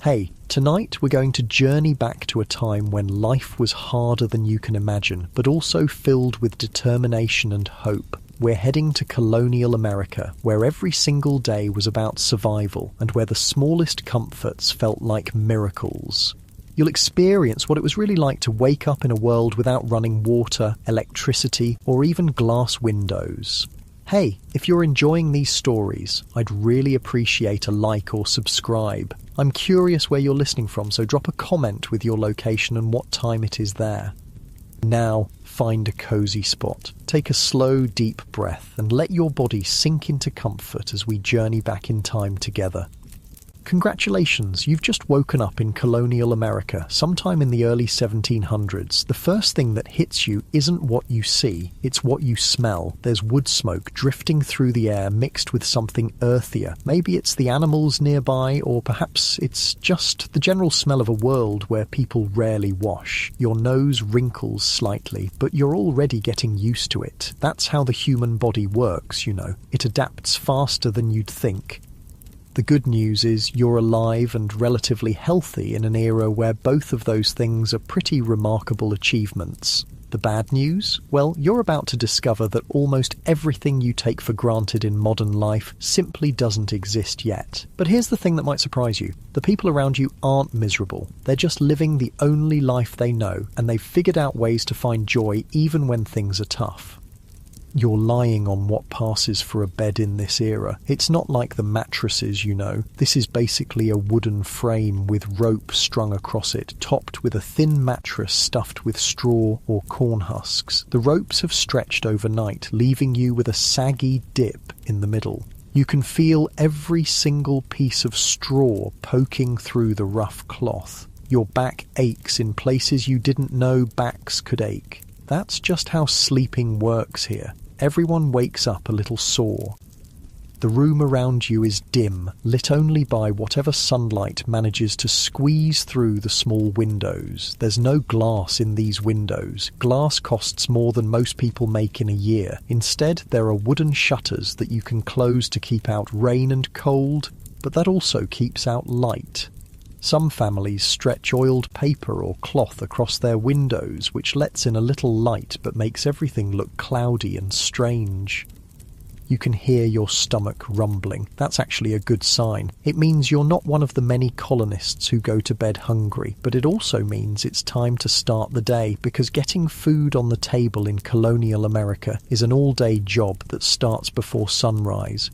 Hey, tonight we're going to journey back to a time when life was harder than you can imagine, but also filled with determination and hope. We're heading to Colonial America, where every single day was about survival and where the smallest comforts felt like miracles. You'll experience what it was really like to wake up in a world without running water, electricity, or even glass windows. Hey, if you're enjoying these stories, I'd really appreciate a like or subscribe. I'm curious where you're listening from, so drop a comment with your location and what time it is there. Now, find a cozy spot. Take a slow, deep breath and let your body sink into comfort as we journey back in time together. Congratulations, you've just woken up in Colonial America, sometime in the early 1700s. The first thing that hits you isn't what you see, it's what you smell. There's wood smoke drifting through the air mixed with something earthier. Maybe it's the animals nearby, or perhaps it's just the general smell of a world where people rarely wash. Your nose wrinkles slightly, but you're already getting used to it. That's how the human body works, you know. It adapts faster than you'd think. The good news is you're alive and relatively healthy in an era where both of those things are pretty remarkable achievements. The bad news? Well, you're about to discover that almost everything you take for granted in modern life simply doesn't exist yet. But here's the thing that might surprise you. The people around you aren't miserable. They're just living the only life they know, and they've figured out ways to find joy even when things are tough. You're lying on what passes for a bed in this era. It's not like the mattresses, you know. This is basically a wooden frame with rope strung across it, topped with a thin mattress stuffed with straw or corn husks. The ropes have stretched overnight, leaving you with a saggy dip in the middle. You can feel every single piece of straw poking through the rough cloth. Your back aches in places you didn't know backs could ache. That's just how sleeping works here. Everyone wakes up a little sore. The room around you is dim, lit only by whatever sunlight manages to squeeze through the small windows. There's no glass in these windows. Glass costs more than most people make in a year. Instead, there are wooden shutters that you can close to keep out rain and cold, but that also keeps out light. Some families stretch oiled paper or cloth across their windows, which lets in a little light but makes everything look cloudy and strange. You can hear your stomach rumbling. That's actually a good sign. It means you're not one of the many colonists who go to bed hungry, but it also means it's time to start the day, because getting food on the table in Colonial America is an all-day job that starts before sunrise.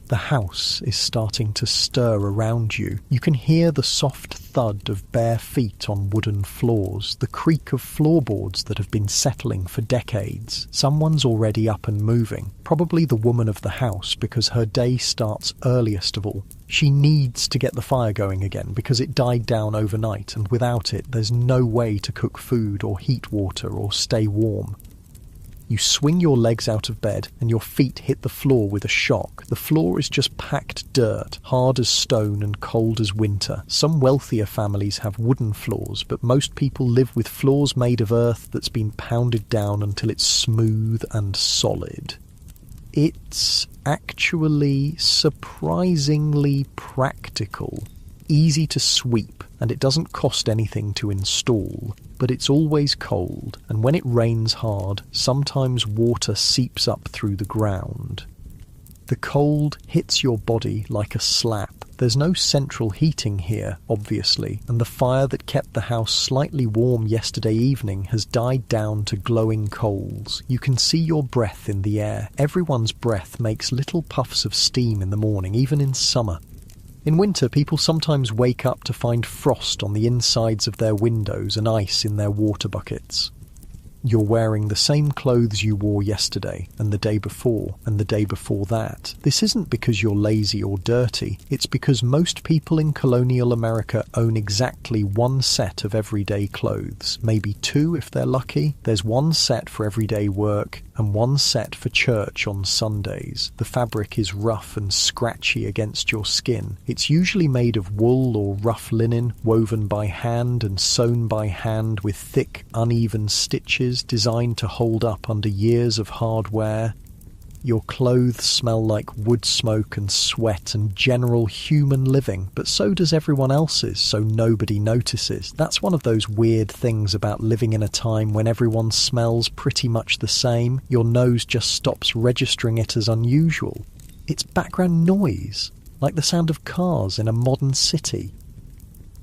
The house is starting to stir around you. You can hear the soft thud of bare feet on wooden floors, the creak of floorboards that have been settling for decades. Someone's already up and moving, probably the woman of the house, because her day starts earliest of all. She needs to get the fire going again because it died down overnight, and without it there's no way to cook food or heat water or stay warm. You swing your legs out of bed and your feet hit the floor with a shock. The floor is just packed dirt, hard as stone and cold as winter. Some wealthier families have wooden floors, but most people live with floors made of earth that's been pounded down until it's smooth and solid. It's actually surprisingly practical. Easy to sweep, and it doesn't cost anything to install, but it's always cold, and when it rains hard, sometimes water seeps up through the ground. The cold hits your body like a slap. There's no central heating here, obviously, and the fire that kept the house slightly warm yesterday evening has died down to glowing coals. You can see your breath in the air. Everyone's breath makes little puffs of steam in the morning, even in summer. In winter, people sometimes wake up to find frost on the insides of their windows and ice in their water buckets. You're wearing the same clothes you wore yesterday, and the day before, and the day before that. This isn't because you're lazy or dirty, it's because most people in Colonial America own exactly one set of everyday clothes, maybe two if they're lucky. There's one set for everyday work, and one set for church on Sundays. The fabric is rough and scratchy against your skin. It's usually made of wool or rough linen, woven by hand and sewn by hand with thick, uneven stitches designed to hold up under years of hard wear. Your clothes smell like wood smoke and sweat and general human living, but so does everyone else's, so nobody notices. That's one of those weird things about living in a time when everyone smells pretty much the same. Your nose just stops registering it as unusual. It's background noise, like the sound of cars in a modern city.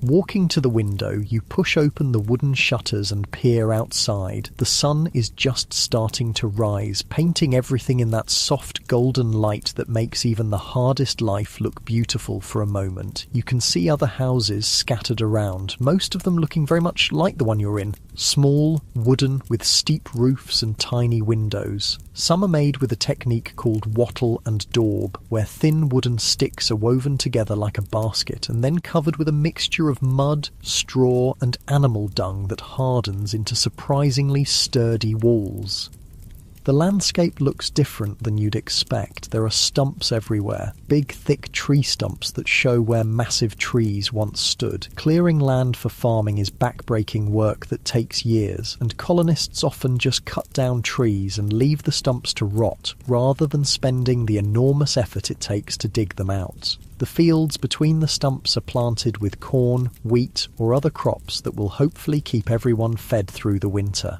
Walking to the window, you push open the wooden shutters and peer outside. The sun is just starting to rise, painting everything in that soft golden light that makes even the hardest life look beautiful for a moment. You can see other houses scattered around, most of them looking very much like the one you're in. Small, wooden, with steep roofs and tiny windows. Some are made with a technique called wattle and daub, where thin wooden sticks are woven together like a basket and then covered with a mixture of mud, straw and animal dung that hardens into surprisingly sturdy walls. The landscape looks different than you'd expect. There are stumps everywhere, big thick tree stumps that show where massive trees once stood. Clearing land for farming is backbreaking work that takes years, and colonists often just cut down trees and leave the stumps to rot, rather than spending the enormous effort it takes to dig them out. The fields between the stumps are planted with corn, wheat or other crops that will hopefully keep everyone fed through the winter.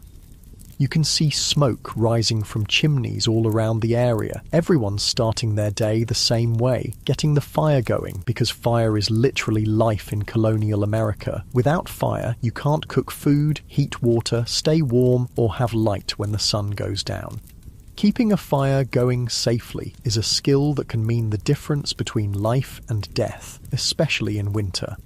You can see smoke rising from chimneys all around the area. Everyone's starting their day the same way, getting the fire going, because fire is literally life in colonial America. Without fire, you can't cook food, heat water, stay warm, or have light when the sun goes down. Keeping a fire going safely is a skill that can mean the difference between life and death, especially in winter.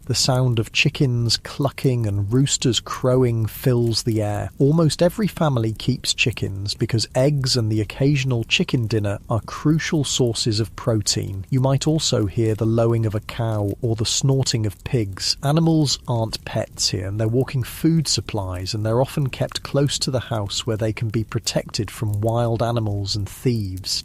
The sound of chickens clucking and roosters crowing fills the air. Almost every family keeps chickens because eggs and the occasional chicken dinner are crucial sources of protein. You might also hear the lowing of a cow or the snorting of pigs. Animals aren't pets here, and they're walking food supplies, and they're often kept close to the house where they can be protected from wild animals and thieves.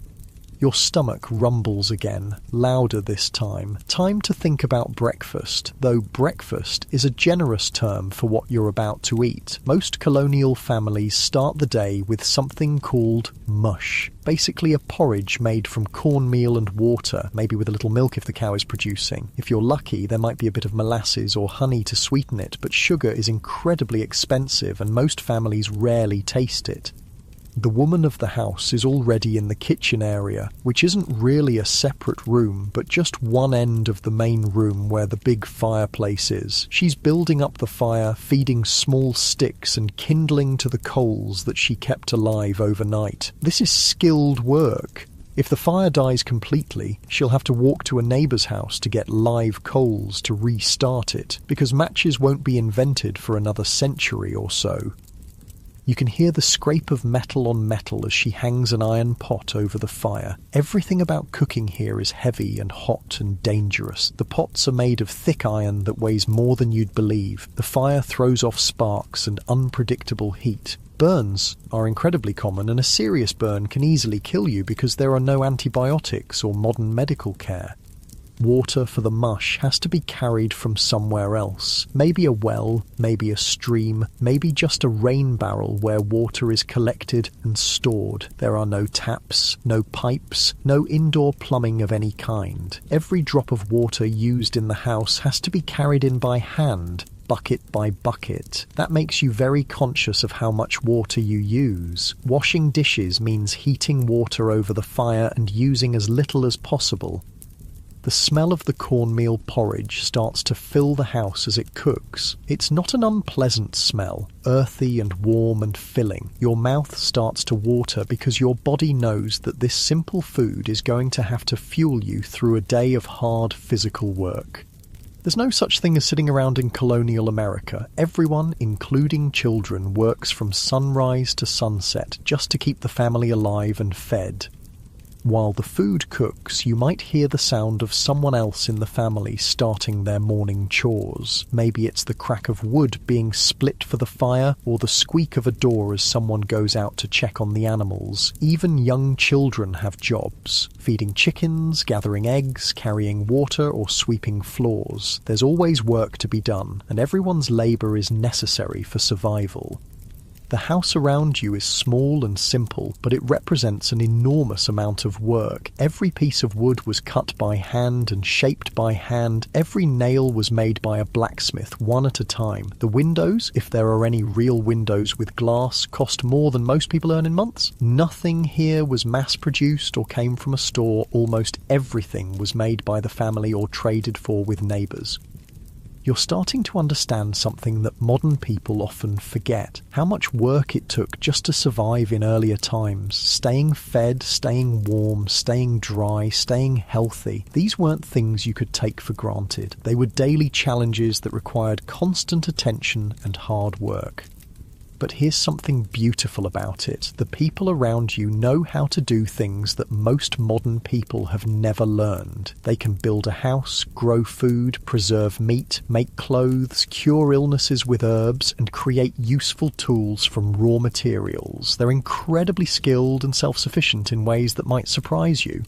Your stomach rumbles again, louder this time. Time to think about breakfast, though breakfast is a generous term for what you're about to eat. Most colonial families start the day with something called mush. Basically a porridge made from cornmeal and water, maybe with a little milk if the cow is producing. If you're lucky, there might be a bit of molasses or honey to sweeten it, but sugar is incredibly expensive and most families rarely taste it. The woman of the house is already in the kitchen area, which isn't really a separate room, but just one end of the main room where the big fireplace is. She's building up the fire, feeding small sticks and kindling to the coals that she kept alive overnight. This is skilled work. If the fire dies completely, she'll have to walk to a neighbour's house to get live coals to restart it, because matches won't be invented for another century or so. You can hear the scrape of metal on metal as she hangs an iron pot over the fire. Everything about cooking here is heavy and hot and dangerous. The pots are made of thick iron that weighs more than you'd believe. The fire throws off sparks and unpredictable heat. Burns are incredibly common, and a serious burn can easily kill you because there are no antibiotics or modern medical care. Water for the mush has to be carried from somewhere else. Maybe a well, maybe a stream, maybe just a rain barrel where water is collected and stored. There are no taps, no pipes, no indoor plumbing of any kind. Every drop of water used in the house has to be carried in by hand, bucket by bucket. That makes you very conscious of how much water you use. Washing dishes means heating water over the fire and using as little as possible. The smell of the cornmeal porridge starts to fill the house as it cooks. It's not an unpleasant smell, earthy and warm and filling. Your mouth starts to water because your body knows that this simple food is going to have to fuel you through a day of hard physical work. There's no such thing as sitting around in colonial America. Everyone, including children, works from sunrise to sunset just to keep the family alive and fed. While the food cooks, you might hear the sound of someone else in the family starting their morning chores. Maybe it's the crack of wood being split for the fire, or the squeak of a door as someone goes out to check on the animals. Even young children have jobs: feeding chickens, gathering eggs, carrying water, or sweeping floors. There's always work to be done, and everyone's labour is necessary for survival. The house around you is small and simple, but it represents an enormous amount of work. Every piece of wood was cut by hand and shaped by hand. Every nail was made by a blacksmith, one at a time. The windows, if there are any real windows with glass, cost more than most people earn in months. Nothing here was mass-produced or came from a store. Almost everything was made by the family or traded for with neighbours. You're starting to understand something that modern people often forget. How much work it took just to survive in earlier times. Staying fed, staying warm, staying dry, staying healthy. These weren't things you could take for granted. They were daily challenges that required constant attention and hard work. But here's something beautiful about it. The people around you know how to do things that most modern people have never learned. They can build a house, grow food, preserve meat, make clothes, cure illnesses with herbs, and create useful tools from raw materials. They're incredibly skilled and self-sufficient in ways that might surprise you.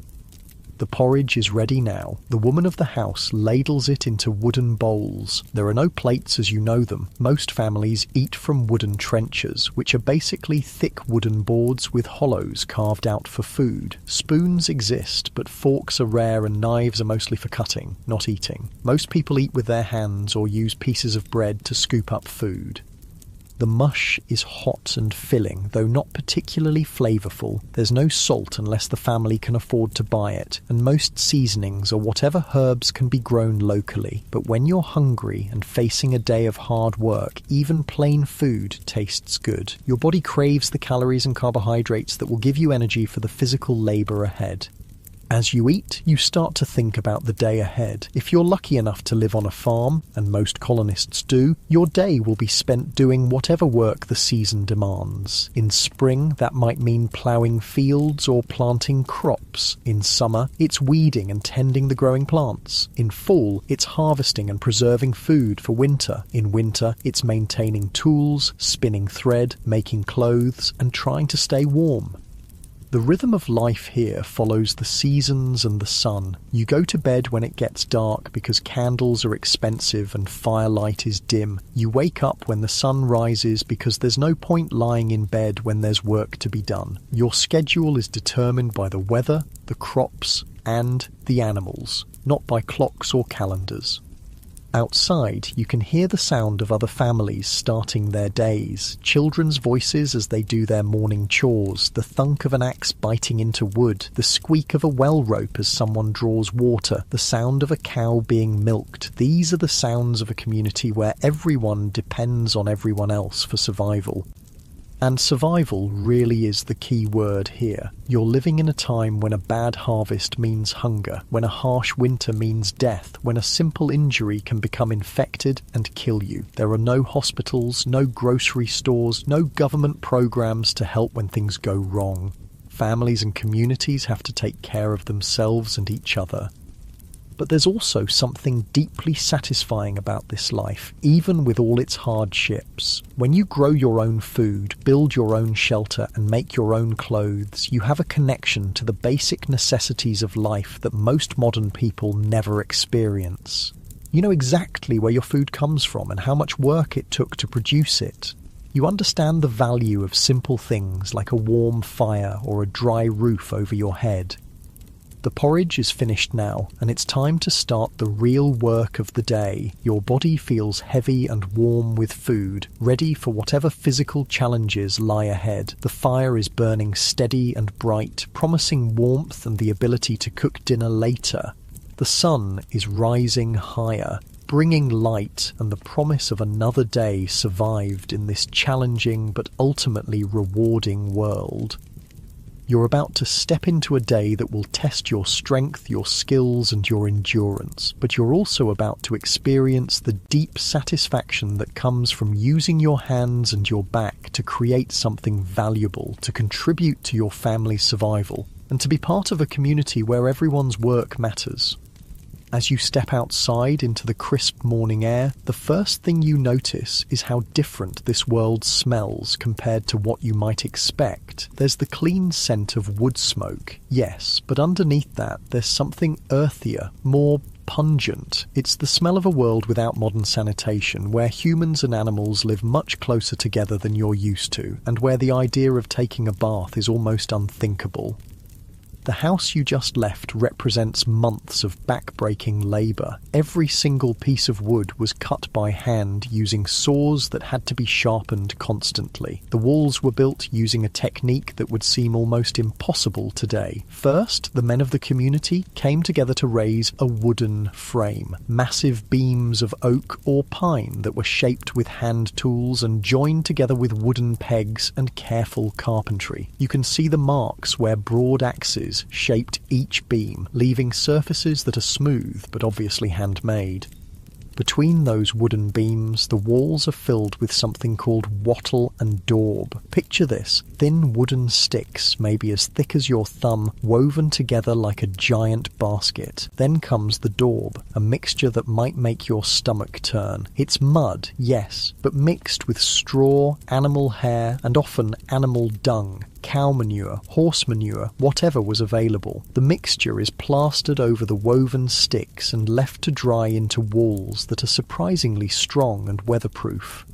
The porridge is ready now. The woman of the house ladles it into wooden bowls. There are no plates as you know them. Most families eat from wooden trenchers, which are basically thick wooden boards with hollows carved out for food. Spoons exist, but forks are rare and knives are mostly for cutting, not eating. Most people eat with their hands or use pieces of bread to scoop up food. The mush is hot and filling, though not particularly flavourful. There's no salt unless the family can afford to buy it, and most seasonings are whatever herbs can be grown locally. But when you're hungry and facing a day of hard work, even plain food tastes good. Your body craves the calories and carbohydrates that will give you energy for the physical labour ahead. As you eat, you start to think about the day ahead. If you're lucky enough to live on a farm, and most colonists do, your day will be spent doing whatever work the season demands. In spring, that might mean ploughing fields or planting crops. In summer, it's weeding and tending the growing plants. In fall, it's harvesting and preserving food for winter. In winter, it's maintaining tools, spinning thread, making clothes, and trying to stay warm. The rhythm of life here follows the seasons and the sun. You go to bed when it gets dark because candles are expensive and firelight is dim. You wake up when the sun rises because there's no point lying in bed when there's work to be done. Your schedule is determined by the weather, the crops, and the animals, not by clocks or calendars. Outside, you can hear the sound of other families starting their days, children's voices as they do their morning chores, the thunk of an axe biting into wood, the squeak of a well rope as someone draws water, the sound of a cow being milked. These are the sounds of a community where everyone depends on everyone else for survival. And survival really is the key word here. You're living in a time when a bad harvest means hunger, when a harsh winter means death, when a simple injury can become infected and kill you. There are no hospitals, no grocery stores, no government programs to help when things go wrong. Families and communities have to take care of themselves and each other. But there's also something deeply satisfying about this life, even with all its hardships. When you grow your own food, build your own shelter, and make your own clothes, you have a connection to the basic necessities of life that most modern people never experience. You know exactly where your food comes from and how much work it took to produce it. You understand the value of simple things like a warm fire or a dry roof over your head. The porridge is finished now, and it's time to start the real work of the day. Your body feels heavy and warm with food, ready for whatever physical challenges lie ahead. The fire is burning steady and bright, promising warmth and the ability to cook dinner later. The sun is rising higher, bringing light and the promise of another day survived in this challenging but ultimately rewarding world. You're about to step into a day that will test your strength, your skills, and your endurance, but you're also about to experience the deep satisfaction that comes from using your hands and your back to create something valuable, to contribute to your family's survival, and to be part of a community where everyone's work matters. As you step outside into the crisp morning air, the first thing you notice is how different this world smells compared to what you might expect. There's the clean scent of wood smoke, yes, but underneath that there's something earthier, more pungent. It's the smell of a world without modern sanitation, where humans and animals live much closer together than you're used to, and where the idea of taking a bath is almost unthinkable. The house you just left represents months of back-breaking labour. Every single piece of wood was cut by hand using saws that had to be sharpened constantly. The walls were built using a technique that would seem almost impossible today. First, the men of the community came together to raise a wooden frame. Massive beams of oak or pine that were shaped with hand tools and joined together with wooden pegs and careful carpentry. You can see the marks where broad axes shaped each beam, leaving surfaces that are smooth but obviously handmade. Between those wooden beams, the walls are filled with something called wattle and daub. Picture this: thin wooden sticks, maybe as thick as your thumb, woven together like a giant basket. Then comes the daub, a mixture that might make your stomach turn. It's mud, yes, but mixed with straw, animal hair, and often animal dung. Cow manure, horse manure, whatever was available. The mixture is plastered over the woven sticks and left to dry into walls that are surprisingly strong and weatherproof.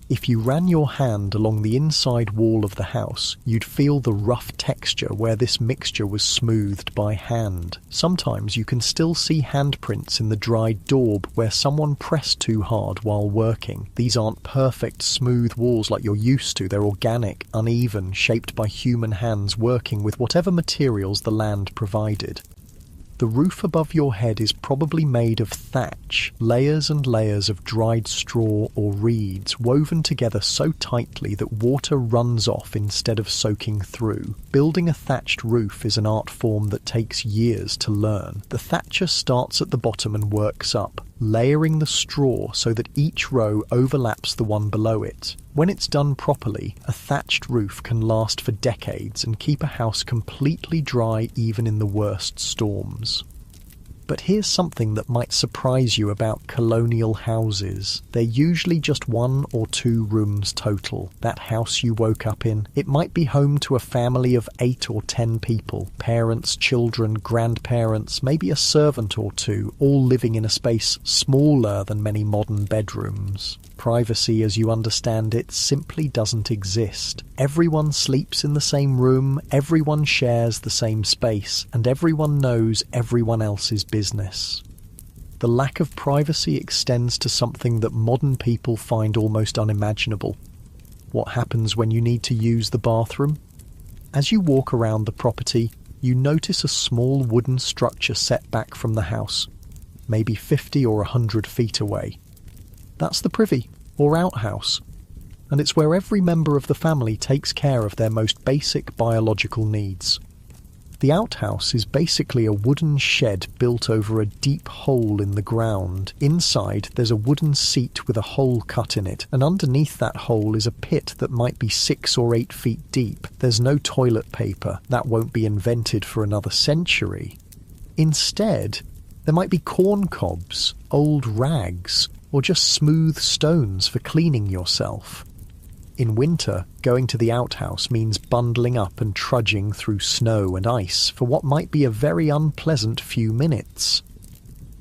If you ran your hand along the inside wall of the house, you'd feel the rough texture where this mixture was smoothed by hand. Sometimes you can still see handprints in the dried daub where someone pressed too hard while working. These aren't perfect, smooth walls like you're used to. They're organic, uneven, shaped by human hands working with whatever materials the land provided. The roof above your head is probably made of thatch, layers and layers of dried straw or reeds woven together so tightly that water runs off instead of soaking through. Building a thatched roof is an art form that takes years to learn. The thatcher starts at the bottom and works up, layering the straw so that each row overlaps the one below it. When it's done properly, a thatched roof can last for decades and keep a house completely dry even in the worst storms. But here's something that might surprise you about colonial houses. They're usually just 1 or 2 rooms total. That house you woke up in, it might be home to a family of 8 or 10 people. Parents, children, grandparents, maybe a servant or 2, all living in a space smaller than many modern bedrooms. Privacy as you understand it simply doesn't exist. Everyone sleeps in the same room, everyone shares the same space, and everyone knows everyone else's business. The lack of privacy extends to something that modern people find almost unimaginable. What happens when you need to use the bathroom? As you walk around the property, you notice a small wooden structure set back from the house, maybe 50 or 100 feet away. That's the privy, or outhouse, and it's where every member of the family takes care of their most basic biological needs. The outhouse is basically a wooden shed built over a deep hole in the ground. Inside, there's a wooden seat with a hole cut in it, and underneath that hole is a pit that might be 6 or 8 feet deep. There's no toilet paper. That won't be invented for another century. Instead, there might be corn cobs, old rags, or just smooth stones for cleaning yourself. In winter, going to the outhouse means bundling up and trudging through snow and ice for what might be a very unpleasant few minutes.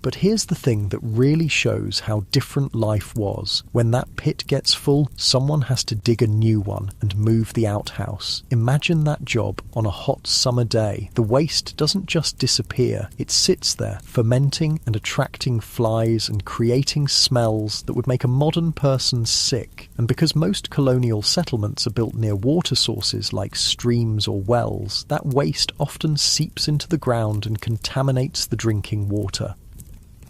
But here's the thing that really shows how different life was. When that pit gets full, someone has to dig a new one and move the outhouse. Imagine that job on a hot summer day. The waste doesn't just disappear, it sits there, fermenting and attracting flies and creating smells that would make a modern person sick. And because most colonial settlements are built near water sources like streams or wells, that waste often seeps into the ground and contaminates the drinking water.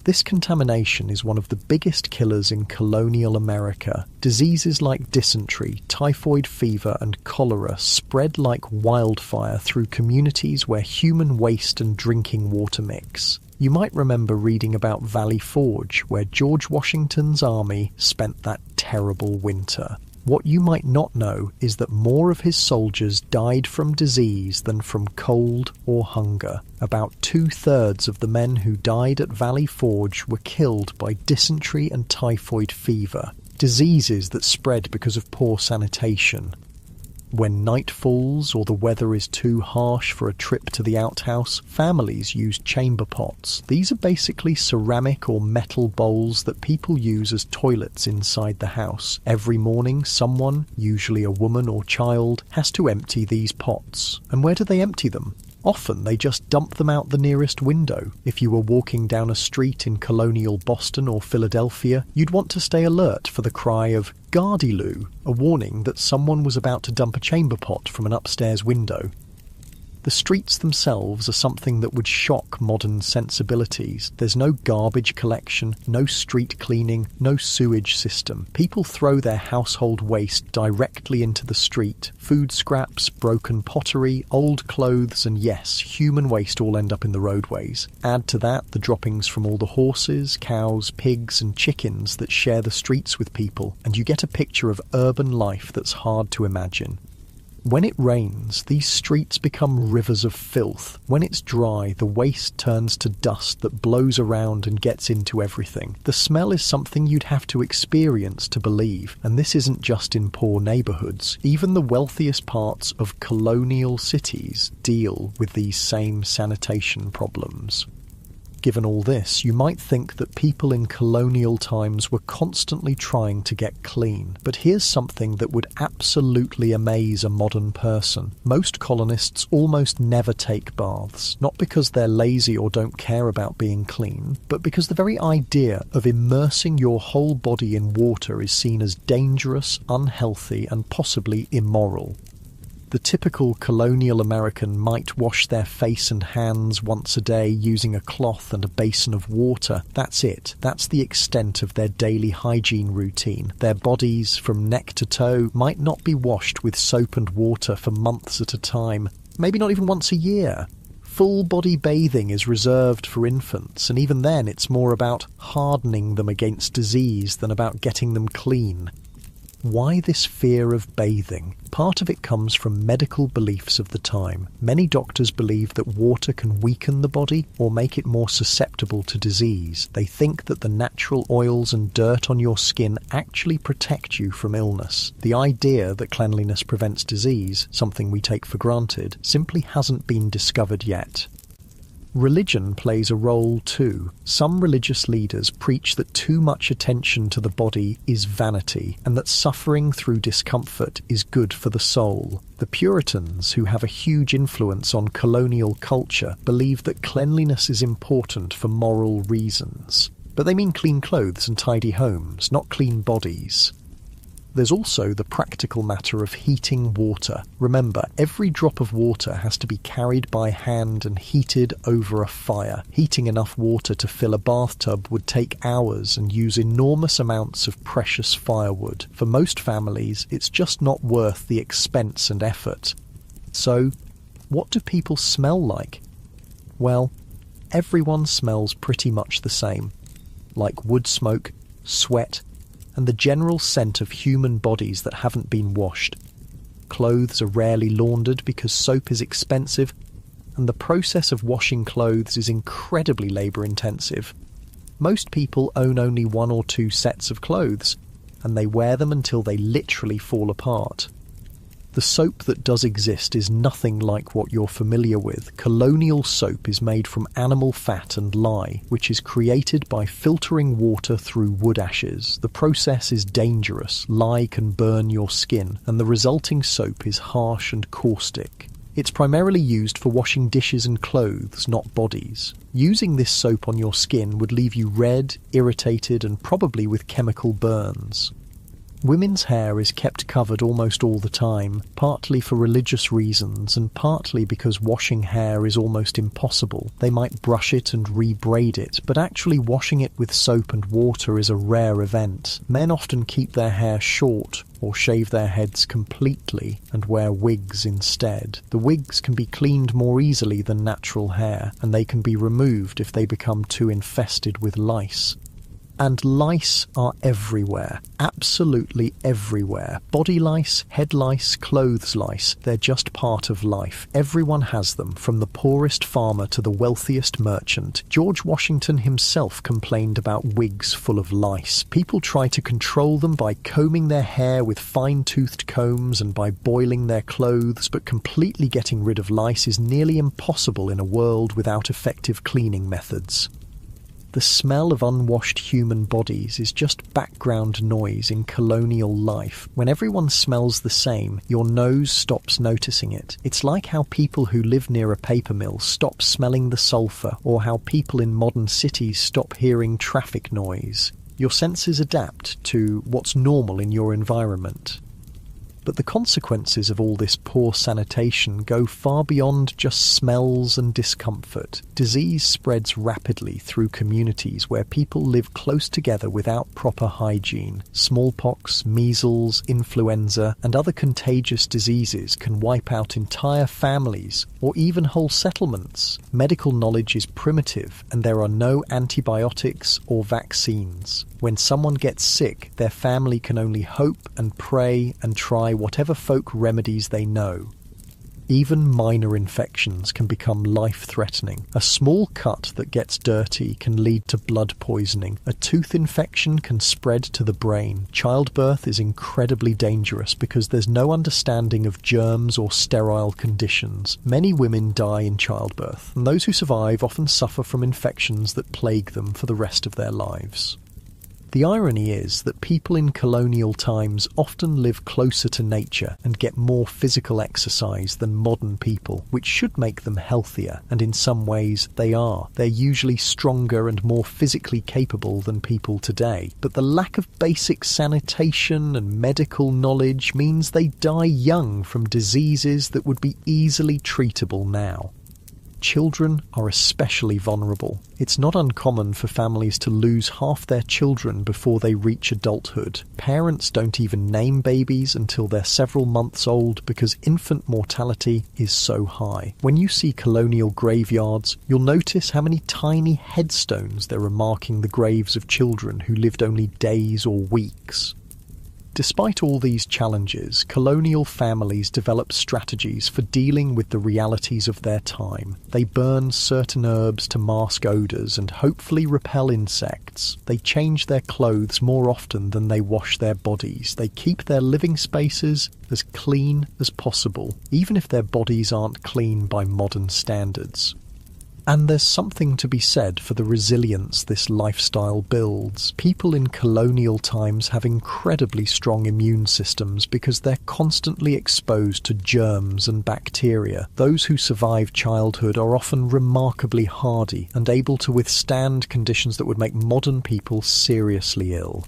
This contamination is one of the biggest killers in colonial America. Diseases like dysentery, typhoid fever, and cholera spread like wildfire through communities where human waste and drinking water mix. You might remember reading about Valley Forge, where George Washington's army spent that terrible winter. What you might not know is that more of his soldiers died from disease than from cold or hunger. About 2/3 of the men who died at Valley Forge were killed by dysentery and typhoid fever, diseases that spread because of poor sanitation. When night falls or the weather is too harsh for a trip to the outhouse, families use chamber pots. These are basically ceramic or metal bowls that people use as toilets inside the house. Every morning, someone, usually a woman or child, has to empty these pots. And where do they empty them? Often they just dump them out the nearest window. If you were walking down a street in colonial Boston or Philadelphia, you'd want to stay alert for the cry of "Gardyloo," a warning that someone was about to dump a chamber pot from an upstairs window. The streets themselves are something that would shock modern sensibilities. There's no garbage collection, no street cleaning, no sewage system. People throw their household waste directly into the street. Food scraps, broken pottery, old clothes, and yes, human waste all end up in the roadways. Add to that the droppings from all the horses, cows, pigs, and chickens that share the streets with people, and you get a picture of urban life that's hard to imagine. When it rains, these streets become rivers of filth. When it's dry, the waste turns to dust that blows around and gets into everything. The smell is something you'd have to experience to believe, and this isn't just in poor neighbourhoods. Even the wealthiest parts of colonial cities deal with these same sanitation problems. Given all this, you might think that people in colonial times were constantly trying to get clean. But here's something that would absolutely amaze a modern person. Most colonists almost never take baths, not because they're lazy or don't care about being clean, but because the very idea of immersing your whole body in water is seen as dangerous, unhealthy, and possibly immoral. The typical colonial American might wash their face and hands once a day using a cloth and a basin of water. That's it. That's the extent of their daily hygiene routine. Their bodies, from neck to toe, might not be washed with soap and water for months at a time, maybe not even once a year. Full-body bathing is reserved for infants, and even then it's more about hardening them against disease than about getting them clean. Why this fear of bathing? Part of it comes from medical beliefs of the time. Many doctors believe that water can weaken the body or make it more susceptible to disease. They think that the natural oils and dirt on your skin actually protect you from illness. The idea that cleanliness prevents disease, something we take for granted, simply hasn't been discovered yet. Religion plays a role too. Some religious leaders preach that too much attention to the body is vanity, and that suffering through discomfort is good for the soul. The Puritans, who have a huge influence on colonial culture, believe that cleanliness is important for moral reasons. But they mean clean clothes and tidy homes, not clean bodies. There's also the practical matter of heating water. Remember, every drop of water has to be carried by hand and heated over a fire. Heating enough water to fill a bathtub would take hours and use enormous amounts of precious firewood. For most families, it's just not worth the expense and effort. So, what do people smell like? Well, everyone smells pretty much the same. Like wood smoke, sweat, and the general scent of human bodies that haven't been washed. Clothes are rarely laundered because soap is expensive, and the process of washing clothes is incredibly labour-intensive. Most people own only 1 or 2 sets of clothes, and they wear them until they literally fall apart. The soap that does exist is nothing like what you're familiar with. Colonial soap is made from animal fat and lye, which is created by filtering water through wood ashes. The process is dangerous. Lye can burn your skin, and the resulting soap is harsh and caustic. It's primarily used for washing dishes and clothes, not bodies. Using this soap on your skin would leave you red, irritated, and probably with chemical burns. Women's hair is kept covered almost all the time, partly for religious reasons and partly because washing hair is almost impossible. They might brush it and re-braid it, but actually washing it with soap and water is a rare event. Men often keep their hair short or shave their heads completely and wear wigs instead. The wigs can be cleaned more easily than natural hair, and they can be removed if they become too infested with lice. And lice are everywhere, absolutely everywhere. Body lice, head lice, clothes lice, they're just part of life. Everyone has them, from the poorest farmer to the wealthiest merchant. George Washington himself complained about wigs full of lice. People try to control them by combing their hair with fine-toothed combs and by boiling their clothes, but completely getting rid of lice is nearly impossible in a world without effective cleaning methods. The smell of unwashed human bodies is just background noise in colonial life. When everyone smells the same, your nose stops noticing it. It's like how people who live near a paper mill stop smelling the sulphur, or how people in modern cities stop hearing traffic noise. Your senses adapt to what's normal in your environment. But the consequences of all this poor sanitation go far beyond just smells and discomfort. Disease spreads rapidly through communities where people live close together without proper hygiene. Smallpox, measles, influenza, and other contagious diseases can wipe out entire families or even whole settlements. Medical knowledge is primitive, and there are no antibiotics or vaccines. When someone gets sick, their family can only hope and pray and try whatever folk remedies they know. Even minor infections can become life-threatening. A small cut that gets dirty can lead to blood poisoning. A tooth infection can spread to the brain. Childbirth is incredibly dangerous because there's no understanding of germs or sterile conditions. Many women die in childbirth, and those who survive often suffer from infections that plague them for the rest of their lives. The irony is that people in colonial times often live closer to nature and get more physical exercise than modern people, which should make them healthier, and in some ways they are. They're usually stronger and more physically capable than people today, but the lack of basic sanitation and medical knowledge means they die young from diseases that would be easily treatable now. Children are especially vulnerable. It's not uncommon for families to lose half their children before they reach adulthood. Parents don't even name babies until they're several months old because infant mortality is so high. When you see colonial graveyards, you'll notice how many tiny headstones there are marking the graves of children who lived only days or weeks. Despite all these challenges, colonial families develop strategies for dealing with the realities of their time. They burn certain herbs to mask odours and hopefully repel insects. They change their clothes more often than they wash their bodies. They keep their living spaces as clean as possible, even if their bodies aren't clean by modern standards. And there's something to be said for the resilience this lifestyle builds. People in colonial times have incredibly strong immune systems because they're constantly exposed to germs and bacteria. Those who survive childhood are often remarkably hardy and able to withstand conditions that would make modern people seriously ill.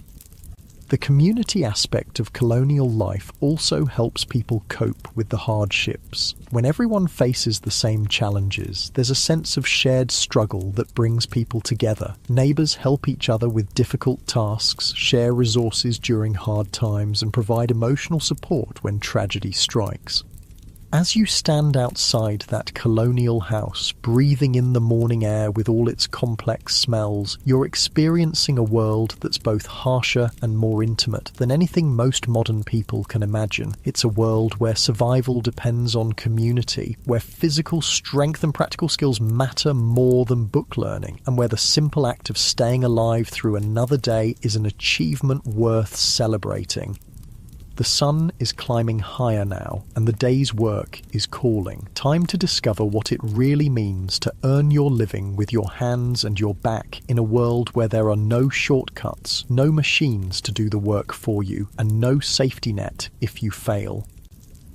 The community aspect of colonial life also helps people cope with the hardships. When everyone faces the same challenges, there's a sense of shared struggle that brings people together. Neighbours help each other with difficult tasks, share resources during hard times, and provide emotional support when tragedy strikes. As you stand outside that colonial house, breathing in the morning air with all its complex smells, you're experiencing a world that's both harsher and more intimate than anything most modern people can imagine. It's a world where survival depends on community, where physical strength and practical skills matter more than book learning, and where the simple act of staying alive through another day is an achievement worth celebrating. The sun is climbing higher now, and the day's work is calling. Time to discover what it really means to earn your living with your hands and your back in a world where there are no shortcuts, no machines to do the work for you, and no safety net if you fail.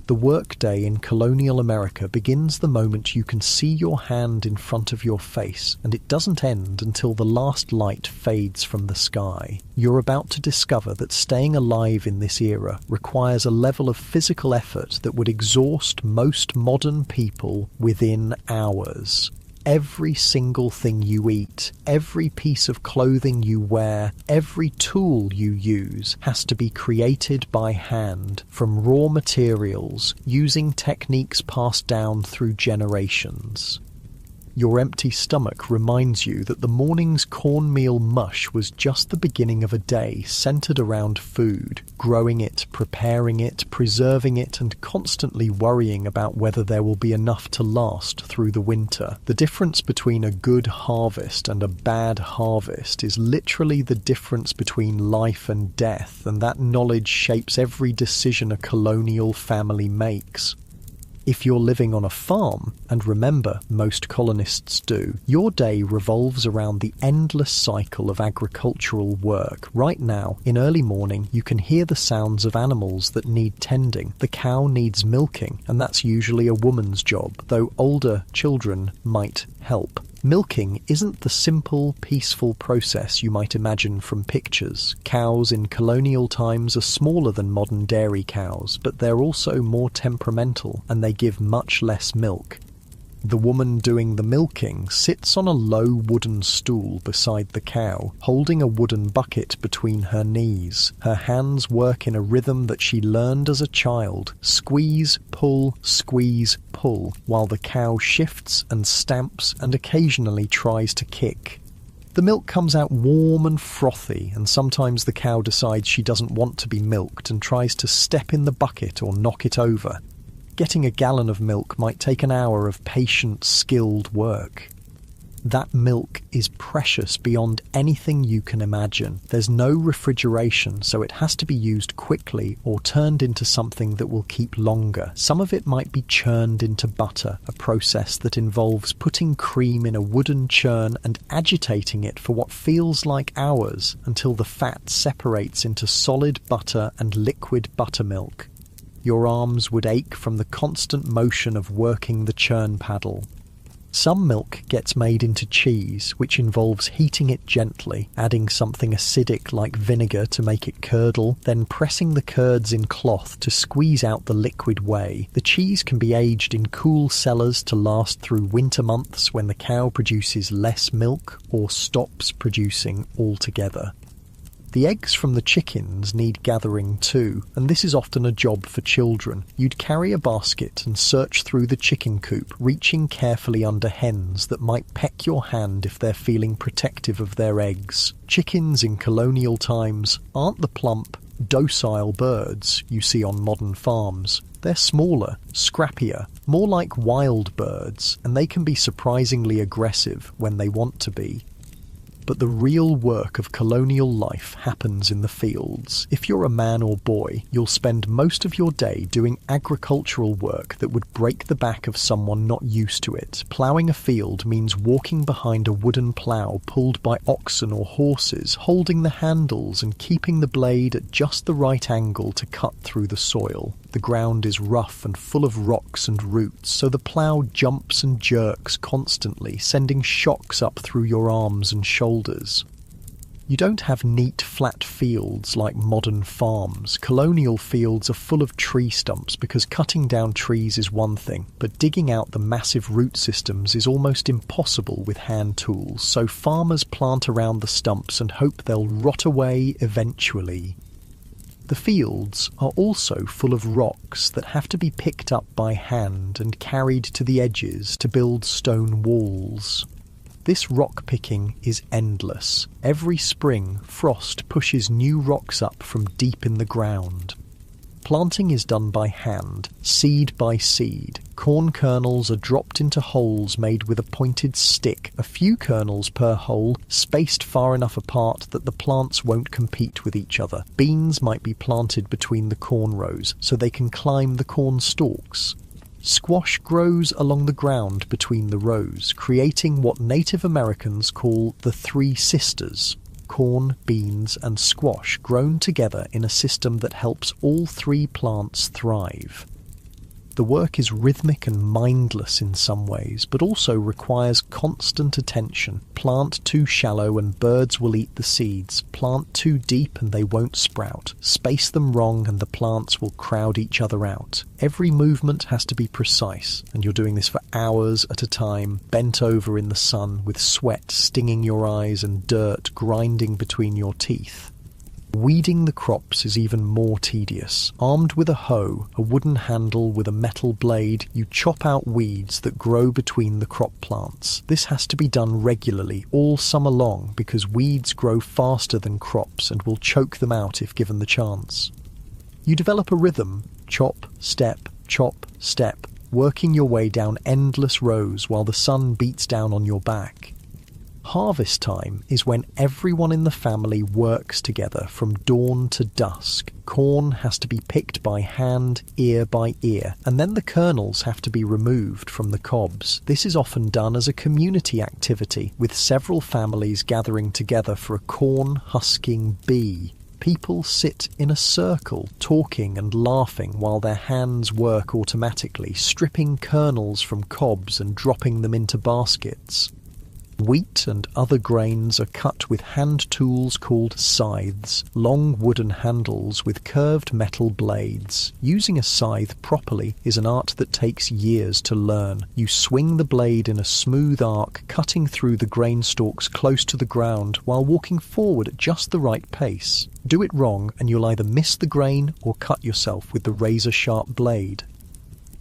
The workday in colonial America begins the moment you can see your hand in front of your face, and it doesn't end until the last light fades from the sky. You're about to discover that staying alive in this era requires a level of physical effort that would exhaust most modern people within hours. Every single thing you eat, every piece of clothing you wear, every tool you use has to be created by hand from raw materials using techniques passed down through generations. Your empty stomach reminds you that the morning's cornmeal mush was just the beginning of a day centered around food, growing it, preparing it, preserving it, and constantly worrying about whether there will be enough to last through the winter. The difference between a good harvest and a bad harvest is literally the difference between life and death, and that knowledge shapes every decision a colonial family makes. If you're living on a farm, and remember, most colonists do, your day revolves around the endless cycle of agricultural work. Right now, in early morning, you can hear the sounds of animals that need tending. The cow needs milking, and that's usually a woman's job, though older children might help. Milking isn't the simple, peaceful process you might imagine from pictures. Cows in colonial times are smaller than modern dairy cows, but they're also more temperamental, and they give much less milk. The woman doing the milking sits on a low wooden stool beside the cow, holding a wooden bucket between her knees. Her hands work in a rhythm that she learned as a child: squeeze, pull, while the cow shifts and stamps and occasionally tries to kick. The milk comes out warm and frothy, and sometimes the cow decides she doesn't want to be milked and tries to step in the bucket or knock it over. Getting a gallon of milk might take an hour of patient, skilled work. That milk is precious beyond anything you can imagine. There's no refrigeration, so it has to be used quickly or turned into something that will keep longer. Some of it might be churned into butter, a process that involves putting cream in a wooden churn and agitating it for what feels like hours until the fat separates into solid butter and liquid buttermilk. Your arms would ache from the constant motion of working the churn paddle. Some milk gets made into cheese, which involves heating it gently, adding something acidic like vinegar to make it curdle, then pressing the curds in cloth to squeeze out the liquid whey. The cheese can be aged in cool cellars to last through winter months when the cow produces less milk or stops producing altogether. The eggs from the chickens need gathering too, and this is often a job for children. You'd carry a basket and search through the chicken coop, reaching carefully under hens that might peck your hand if they're feeling protective of their eggs. Chickens in colonial times aren't the plump, docile birds you see on modern farms. They're smaller, scrappier, more like wild birds, and they can be surprisingly aggressive when they want to be. But the real work of colonial life happens in the fields. If you're a man or boy, you'll spend most of your day doing agricultural work that would break the back of someone not used to it. Ploughing a field means walking behind a wooden plough pulled by oxen or horses, holding the handles and keeping the blade at just the right angle to cut through the soil. The ground is rough and full of rocks and roots, so the plough jumps and jerks constantly, sending shocks up through your arms and shoulders. You don't have neat, flat fields like modern farms. Colonial fields are full of tree stumps because cutting down trees is one thing, but digging out the massive root systems is almost impossible with hand tools, so farmers plant around the stumps and hope they'll rot away eventually. The fields are also full of rocks that have to be picked up by hand and carried to the edges to build stone walls. This rock picking is endless. Every spring, frost pushes new rocks up from deep in the ground. Planting is done by hand, seed by seed. Corn kernels are dropped into holes made with a pointed stick, a few kernels per hole, spaced far enough apart that the plants won't compete with each other. Beans might be planted between the corn rows so they can climb the corn stalks. Squash grows along the ground between the rows, creating what Native Americans call the three sisters. Corn, beans, and squash grown together in a system that helps all three plants thrive. The work is rhythmic and mindless in some ways, but also requires constant attention. Plant too shallow and birds will eat the seeds. Plant too deep and they won't sprout. Space them wrong and the plants will crowd each other out. Every movement has to be precise, and you're doing this for hours at a time, bent over in the sun with sweat stinging your eyes and dirt grinding between your teeth. Weeding the crops is even more tedious. Armed with a hoe, a wooden handle with a metal blade, you chop out weeds that grow between the crop plants. This has to be done regularly, all summer long, because weeds grow faster than crops and will choke them out if given the chance. You develop a rhythm: chop, step, working your way down endless rows while the sun beats down on your back. Harvest time is when everyone in the family works together from dawn to dusk. Corn has to be picked by hand, ear by ear, and then the kernels have to be removed from the cobs. This is often done as a community activity, with several families gathering together for a corn husking bee. People sit in a circle, talking and laughing while their hands work automatically, stripping kernels from cobs and dropping them into baskets. Wheat and other grains are cut with hand tools called scythes, long wooden handles with curved metal blades. Using a scythe properly is an art that takes years to learn. You swing the blade in a smooth arc, cutting through the grain stalks close to the ground while walking forward at just the right pace. Do it wrong and you'll either miss the grain or cut yourself with the razor-sharp blade.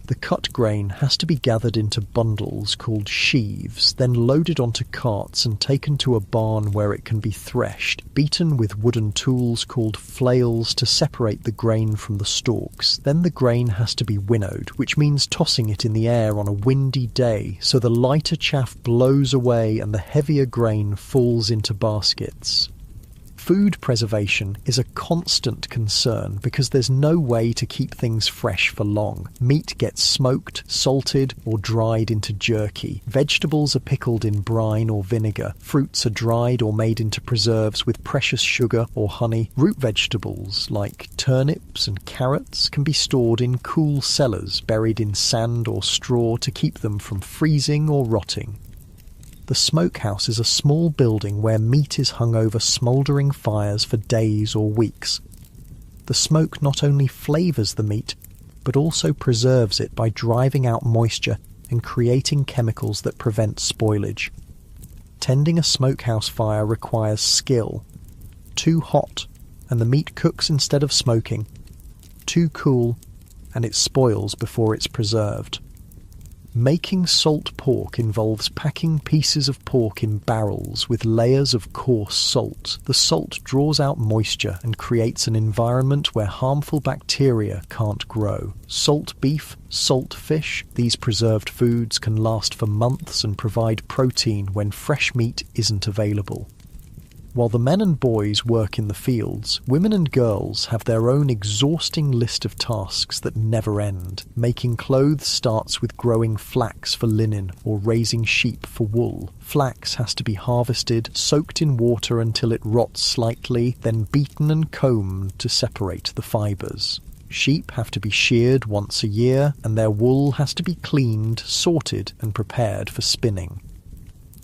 The cut grain has to be gathered into bundles called sheaves, then loaded onto carts and taken to a barn where it can be threshed, beaten with wooden tools called flails to separate the grain from the stalks. Then the grain has to be winnowed, which means tossing it in the air on a windy day so the lighter chaff blows away and the heavier grain falls into baskets. Food preservation is a constant concern because there's no way to keep things fresh for long. Meat gets smoked, salted, or dried into jerky. Vegetables are pickled in brine or vinegar. Fruits are dried or made into preserves with precious sugar or honey. Root vegetables, like turnips and carrots, can be stored in cool cellars buried in sand or straw to keep them from freezing or rotting. The smokehouse is a small building where meat is hung over smouldering fires for days or weeks. The smoke not only flavours the meat, but also preserves it by driving out moisture and creating chemicals that prevent spoilage. Tending a smokehouse fire requires skill. Too hot, and the meat cooks instead of smoking. Too cool, and it spoils before it's preserved. Making salt pork involves packing pieces of pork in barrels with layers of coarse salt. The salt draws out moisture and creates an environment where harmful bacteria can't grow. Salt beef, salt fish, these preserved foods can last for months and provide protein when fresh meat isn't available. While the men and boys work in the fields, women and girls have their own exhausting list of tasks that never end. Making clothes starts with growing flax for linen or raising sheep for wool. Flax has to be harvested, soaked in water until it rots slightly, then beaten and combed to separate the fibres. Sheep have to be sheared once a year, and their wool has to be cleaned, sorted, and prepared for spinning.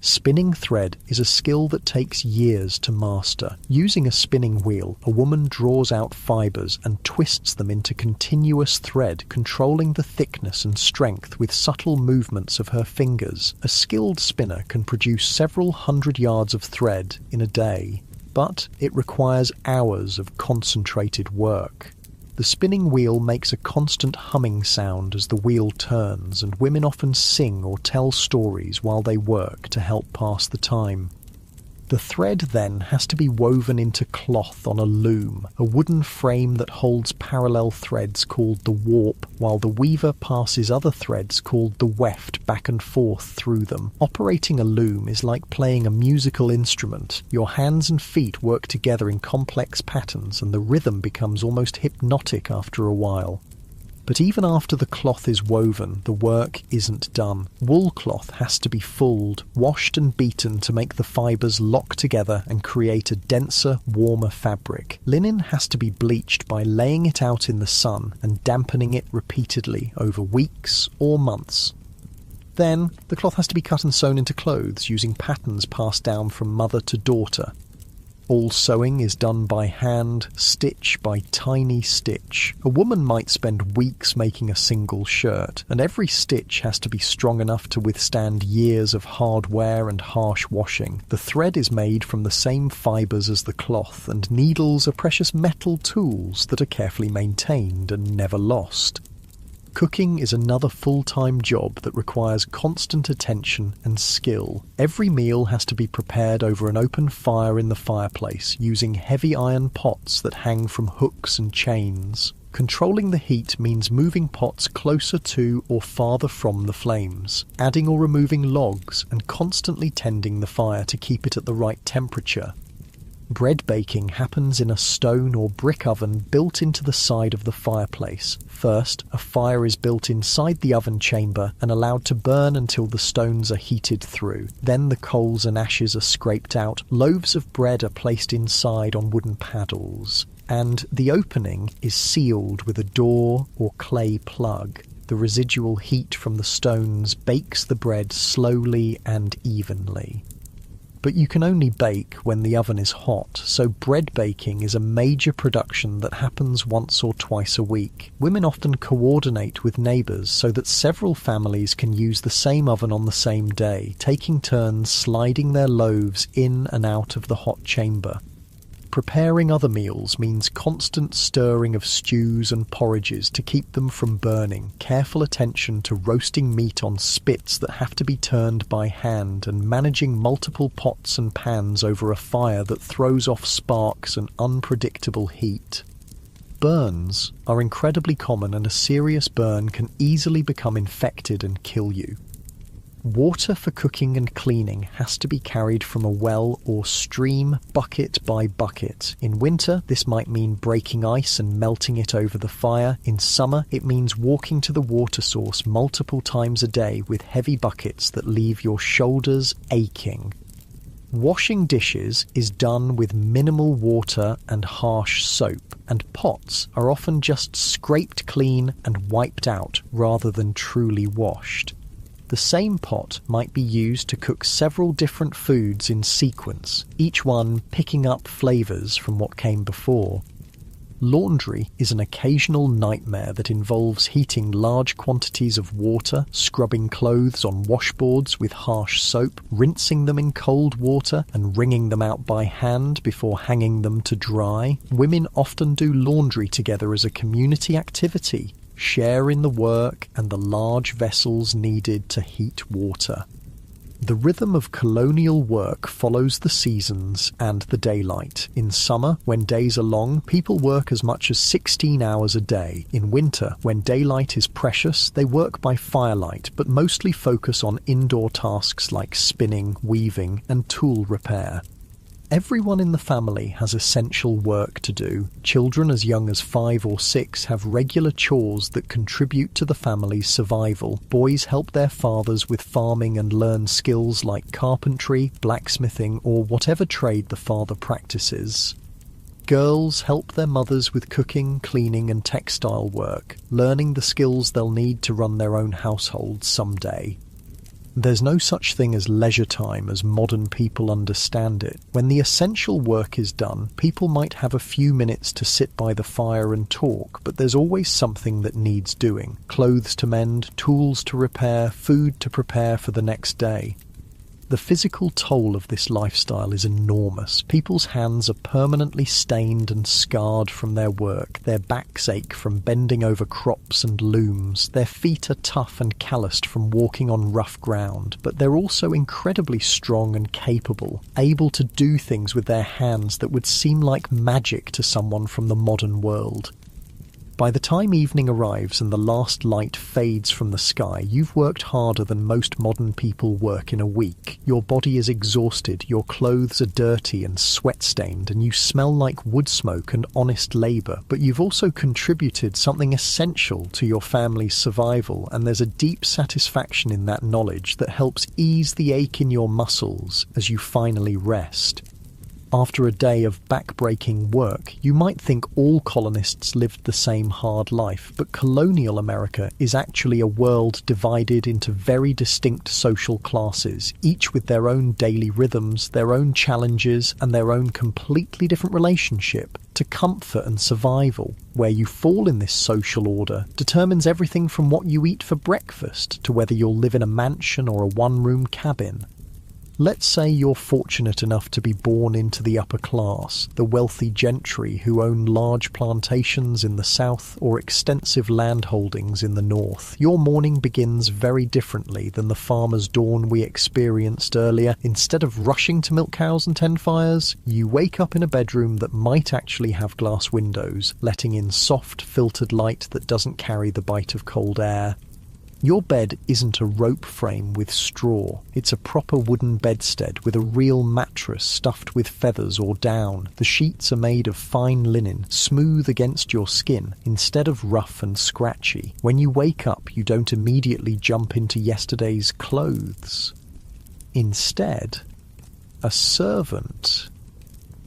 Spinning thread is a skill that takes years to master. Using a spinning wheel, a woman draws out fibres and twists them into continuous thread, controlling the thickness and strength with subtle movements of her fingers. A skilled spinner can produce several hundred yards of thread in a day, but it requires hours of concentrated work. The spinning wheel makes a constant humming sound as the wheel turns, and women often sing or tell stories while they work to help pass the time. The thread then has to be woven into cloth on a loom, a wooden frame that holds parallel threads called the warp, while the weaver passes other threads called the weft back and forth through them. Operating a loom is like playing a musical instrument. Your hands and feet work together in complex patterns, and the rhythm becomes almost hypnotic after a while. But even after the cloth is woven, the work isn't done. Wool cloth has to be fulled, washed and beaten to make the fibres lock together and create a denser, warmer fabric. Linen has to be bleached by laying it out in the sun and dampening it repeatedly over weeks or months. Then, the cloth has to be cut and sewn into clothes using patterns passed down from mother to daughter. All sewing is done by hand, stitch by tiny stitch. A woman might spend weeks making a single shirt, and every stitch has to be strong enough to withstand years of hard wear and harsh washing. The thread is made from the same fibres as the cloth, and needles are precious metal tools that are carefully maintained and never lost. Cooking is another full-time job that requires constant attention and skill. Every meal has to be prepared over an open fire in the fireplace, using heavy iron pots that hang from hooks and chains. Controlling the heat means moving pots closer to or farther from the flames, adding or removing logs, and constantly tending the fire to keep it at the right temperature. Bread baking happens in a stone or brick oven built into the side of the fireplace. First, a fire is built inside the oven chamber and allowed to burn until the stones are heated through. Then the coals and ashes are scraped out, loaves of bread are placed inside on wooden paddles, and the opening is sealed with a door or clay plug. The residual heat from the stones bakes the bread slowly and evenly. But you can only bake when the oven is hot, so bread baking is a major production that happens once or twice a week. Women often coordinate with neighbours so that several families can use the same oven on the same day, taking turns sliding their loaves in and out of the hot chamber. Preparing other meals means constant stirring of stews and porridges to keep them from burning, careful attention to roasting meat on spits that have to be turned by hand, and managing multiple pots and pans over a fire that throws off sparks and unpredictable heat. Burns are incredibly common, and a serious burn can easily become infected and kill you. Water for cooking and cleaning has to be carried from a well or stream, bucket by bucket. In winter, this might mean breaking ice and melting it over the fire. In summer, it means walking to the water source multiple times a day with heavy buckets that leave your shoulders aching. Washing dishes is done with minimal water and harsh soap, and pots are often just scraped clean and wiped out rather than truly washed. The same pot might be used to cook several different foods in sequence, each one picking up flavours from what came before. Laundry is an occasional nightmare that involves heating large quantities of water, scrubbing clothes on washboards with harsh soap, rinsing them in cold water, and wringing them out by hand before hanging them to dry. Women often do laundry together as a community activity, share in the work and the large vessels needed to heat water. The rhythm of colonial work follows the seasons and the daylight. In summer, when days are long, people work as much as 16 hours a day. In winter, when daylight is precious, they work by firelight, but mostly focus on indoor tasks like spinning, weaving, and tool repair. Everyone in the family has essential work to do. Children as young as 5 or 6 have regular chores that contribute to the family's survival. Boys help their fathers with farming and learn skills like carpentry, blacksmithing, or whatever trade the father practices. Girls help their mothers with cooking, cleaning, and textile work, learning the skills they'll need to run their own households someday. There's no such thing as leisure time as modern people understand it. When the essential work is done, people might have a few minutes to sit by the fire and talk, but there's always something that needs doing. Clothes to mend, tools to repair, food to prepare for the next day. The physical toll of this lifestyle is enormous. People's hands are permanently stained and scarred from their work. Their backs ache from bending over crops and looms. Their feet are tough and calloused from walking on rough ground. But they're also incredibly strong and capable, able to do things with their hands that would seem like magic to someone from the modern world. By the time evening arrives and the last light fades from the sky, you've worked harder than most modern people work in a week. Your body is exhausted, your clothes are dirty and sweat-stained, and you smell like wood smoke and honest labour, but you've also contributed something essential to your family's survival, and there's a deep satisfaction in that knowledge that helps ease the ache in your muscles as you finally rest. After a day of back-breaking work, you might think all colonists lived the same hard life, but colonial America is actually a world divided into very distinct social classes, each with their own daily rhythms, their own challenges, and their own completely different relationship to comfort and survival. Where you fall in this social order determines everything from what you eat for breakfast to whether you'll live in a mansion or a one-room cabin. Let's say you're fortunate enough to be born into the upper class, the wealthy gentry who own large plantations in the south or extensive land holdings in the north. Your morning begins very differently than the farmer's dawn we experienced earlier. Instead of rushing to milk cows and tend fires, you wake up in a bedroom that might actually have glass windows, letting in soft, filtered light that doesn't carry the bite of cold air. Your bed isn't a rope frame with straw. It's a proper wooden bedstead with a real mattress stuffed with feathers or down. The sheets are made of fine linen, smooth against your skin, instead of rough and scratchy. When you wake up, you don't immediately jump into yesterday's clothes. Instead, a servant,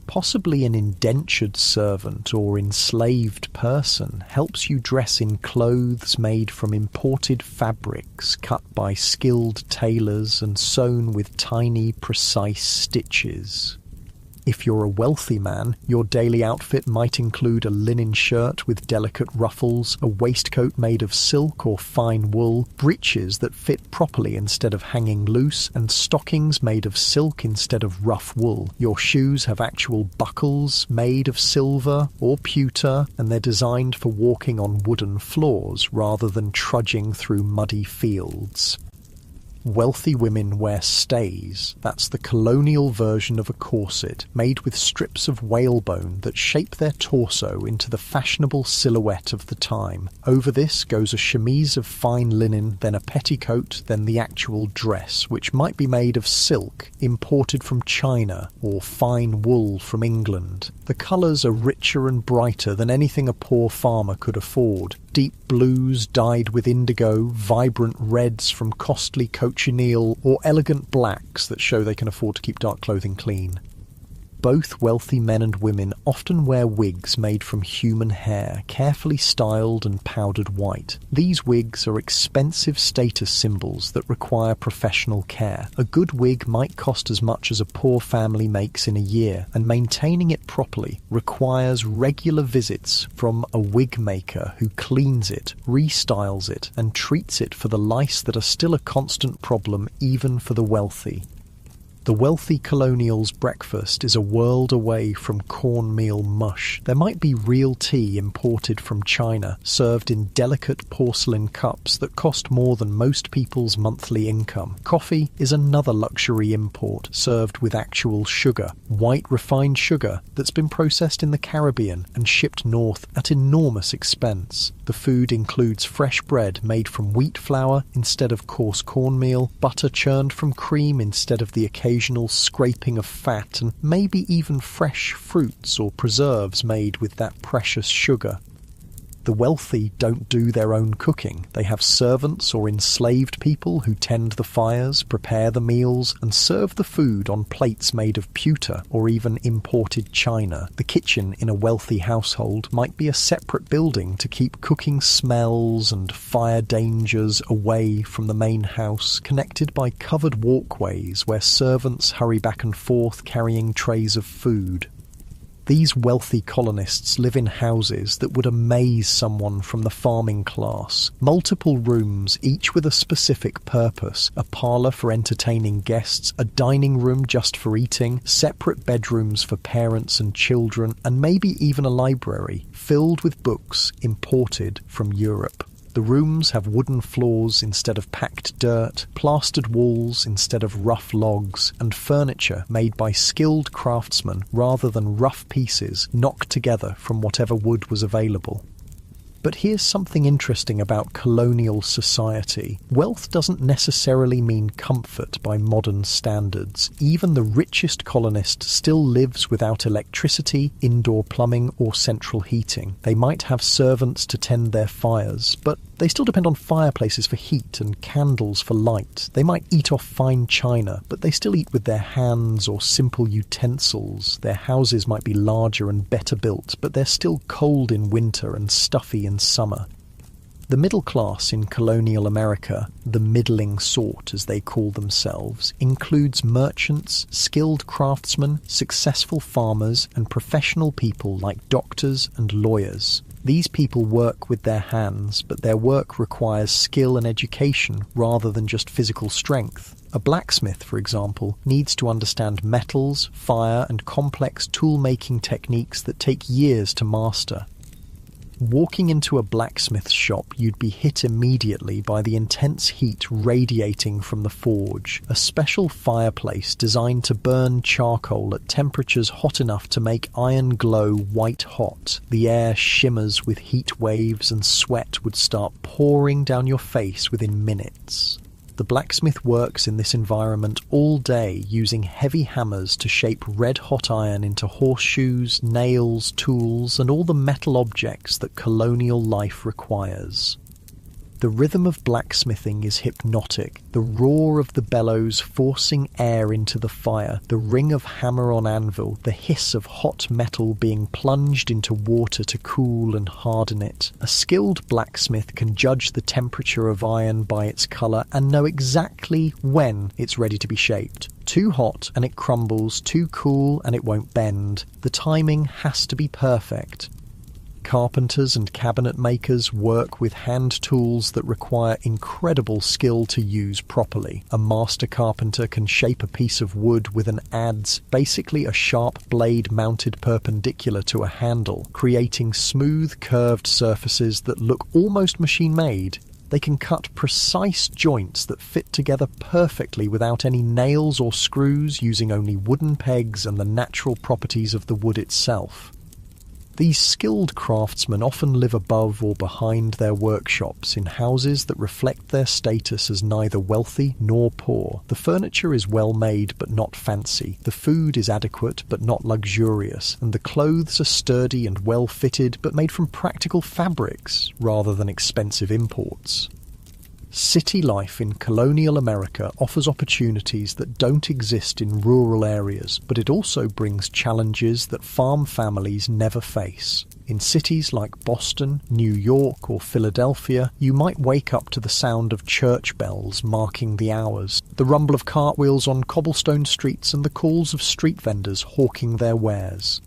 possibly an indentured servant or enslaved person, helps you dress in clothes made from imported fabrics cut by skilled tailors and sewn with tiny, precise stitches. If you're a wealthy man, your daily outfit might include a linen shirt with delicate ruffles, a waistcoat made of silk or fine wool, breeches that fit properly instead of hanging loose, and stockings made of silk instead of rough wool. Your shoes have actual buckles made of silver or pewter, and they're designed for walking on wooden floors rather than trudging through muddy fields. Wealthy women wear stays. That's the colonial version of a corset, made with strips of whalebone that shape their torso into the fashionable silhouette of the time. Over this goes a chemise of fine linen, then a petticoat, then the actual dress, which might be made of silk, imported from China, or fine wool from England. The colours are richer and brighter than anything a poor farmer could afford. Deep blues dyed with indigo, vibrant reds from costly cochineal, or elegant blacks that show they can afford to keep dark clothing clean. Both wealthy men and women often wear wigs made from human hair, carefully styled and powdered white. These wigs are expensive status symbols that require professional care. A good wig might cost as much as a poor family makes in a year, and maintaining it properly requires regular visits from a wig maker who cleans it, restyles it, and treats it for the lice that are still a constant problem even for the wealthy. The wealthy colonial's breakfast is a world away from cornmeal mush. There might be real tea imported from China, served in delicate porcelain cups that cost more than most people's monthly income. Coffee is another luxury import, served with actual sugar, white refined sugar that's been processed in the Caribbean and shipped north at enormous expense. The food includes fresh bread made from wheat flour instead of coarse cornmeal, butter churned from cream instead of the occasional scraping of fat, and maybe even fresh fruits or preserves made with that precious sugar. The wealthy don't do their own cooking. They have servants or enslaved people who tend the fires, prepare the meals, and serve the food on plates made of pewter or even imported china. The kitchen in a wealthy household might be a separate building to keep cooking smells and fire dangers away from the main house, connected by covered walkways where servants hurry back and forth carrying trays of food. These wealthy colonists live in houses that would amaze someone from the farming class. Multiple rooms, each with a specific purpose. A parlour for entertaining guests, a dining room just for eating, separate bedrooms for parents and children, and maybe even a library filled with books imported from Europe. The rooms have wooden floors instead of packed dirt, plastered walls instead of rough logs, and furniture made by skilled craftsmen rather than rough pieces knocked together from whatever wood was available. But here's something interesting about colonial society. Wealth doesn't necessarily mean comfort by modern standards. Even the richest colonist still lives without electricity, indoor plumbing, or central heating. They might have servants to tend their fires, but they still depend on fireplaces for heat and candles for light. They might eat off fine china, but they still eat with their hands or simple utensils. Their houses might be larger and better built, but they're still cold in winter and stuffy in summer. The middle class in colonial America, the middling sort as they call themselves, includes merchants, skilled craftsmen, successful farmers, and professional people like doctors and lawyers. These people work with their hands, but their work requires skill and education rather than just physical strength. A blacksmith, for example, needs to understand metals, fire, and complex tool-making techniques that take years to master. Walking into a blacksmith's shop, you'd be hit immediately by the intense heat radiating from the forge, a special fireplace designed to burn charcoal at temperatures hot enough to make iron glow white hot. The air shimmers with heat waves and sweat would start pouring down your face within minutes. The blacksmith works in this environment all day using heavy hammers to shape red-hot iron into horseshoes, nails, tools, and all the metal objects that colonial life requires. The rhythm of blacksmithing is hypnotic, the roar of the bellows forcing air into the fire, the ring of hammer on anvil, the hiss of hot metal being plunged into water to cool and harden it. A skilled blacksmith can judge the temperature of iron by its colour and know exactly when it's ready to be shaped. Too hot and it crumbles, too cool and it won't bend. The timing has to be perfect. Carpenters and cabinet makers work with hand tools that require incredible skill to use properly. A master carpenter can shape a piece of wood with an adze, basically a sharp blade mounted perpendicular to a handle, creating smooth, curved surfaces that look almost machine-made. They can cut precise joints that fit together perfectly without any nails or screws, using only wooden pegs and the natural properties of the wood itself. These skilled craftsmen often live above or behind their workshops in houses that reflect their status as neither wealthy nor poor. The furniture is well made but not fancy, the food is adequate but not luxurious, and the clothes are sturdy and well fitted but made from practical fabrics rather than expensive imports. City life in colonial America offers opportunities that don't exist in rural areas, but it also brings challenges that farm families never face. In cities like Boston, New York, or Philadelphia, you might wake up to the sound of church bells marking the hours, the rumble of cartwheels on cobblestone streets, and the calls of street vendors hawking their wares.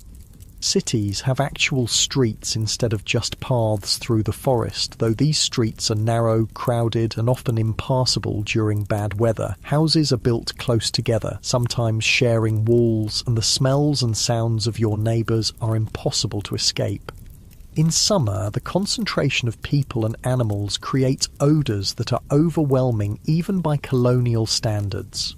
Cities have actual streets instead of just paths through the forest, though these streets are narrow, crowded, and often impassable during bad weather. Houses are built close together, sometimes sharing walls, and the smells and sounds of your neighbours are impossible to escape. In summer, the concentration of people and animals creates odours that are overwhelming even by colonial standards.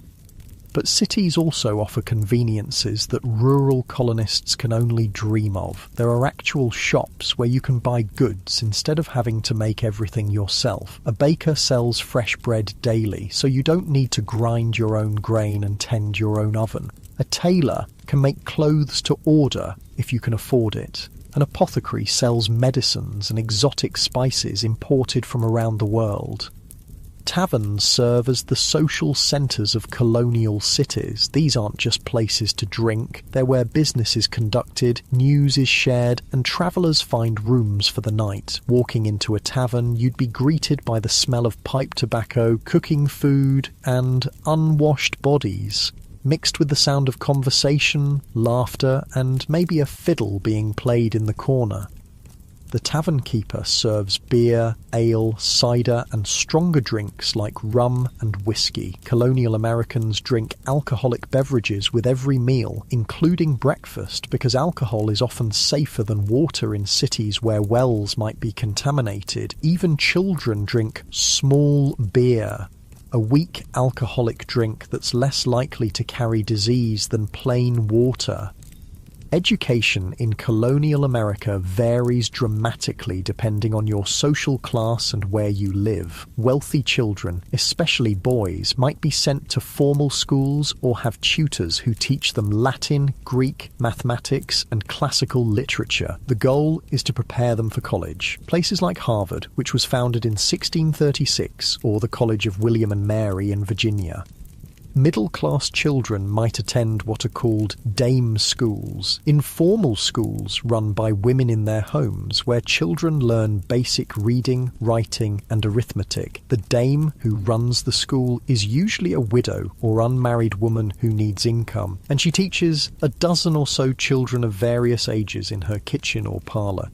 But cities also offer conveniences that rural colonists can only dream of. There are actual shops where you can buy goods instead of having to make everything yourself. A baker sells fresh bread daily, so you don't need to grind your own grain and tend your own oven. A tailor can make clothes to order if you can afford it. An apothecary sells medicines and exotic spices imported from around the world. Taverns serve as the social centres of colonial cities. These aren't just places to drink, they're where business is conducted, news is shared, and travellers find rooms for the night. Walking into a tavern, you'd be greeted by the smell of pipe tobacco, cooking food, and unwashed bodies, mixed with the sound of conversation, laughter, and maybe a fiddle being played in the corner. The tavern keeper serves beer, ale, cider, and stronger drinks like rum and whiskey. Colonial Americans drink alcoholic beverages with every meal, including breakfast, because alcohol is often safer than water in cities where wells might be contaminated. Even children drink small beer, a weak alcoholic drink that's less likely to carry disease than plain water. Education in colonial America varies dramatically depending on your social class and where you live. Wealthy children, especially boys, might be sent to formal schools or have tutors who teach them Latin, Greek, mathematics, and classical literature. The goal is to prepare them for college. Places like Harvard, which was founded in 1636, or the College of William and Mary in Virginia. Middle-class children might attend what are called dame schools, informal schools run by women in their homes, where children learn basic reading, writing, and arithmetic. The dame who runs the school is usually a widow or unmarried woman who needs income, and she teaches a dozen or so children of various ages in her kitchen or parlour.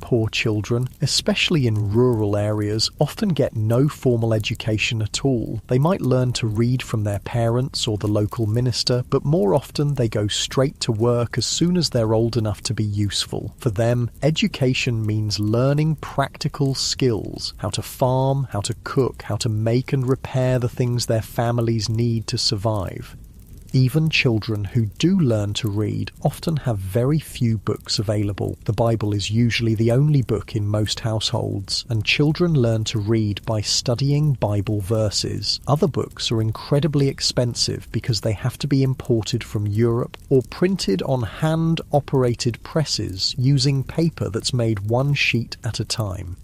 Poor children, especially in rural areas, often get no formal education at all. They might learn to read from their parents or the local minister, but more often they go straight to work as soon as they're old enough to be useful. For them, education means learning practical skills: how to farm, how to cook, how to make and repair the things their families need to survive. Even children who do learn to read often have very few books available. The Bible is usually the only book in most households, and children learn to read by studying Bible verses. Other books are incredibly expensive because they have to be imported from Europe or printed on hand-operated presses using paper that's made one sheet at a time.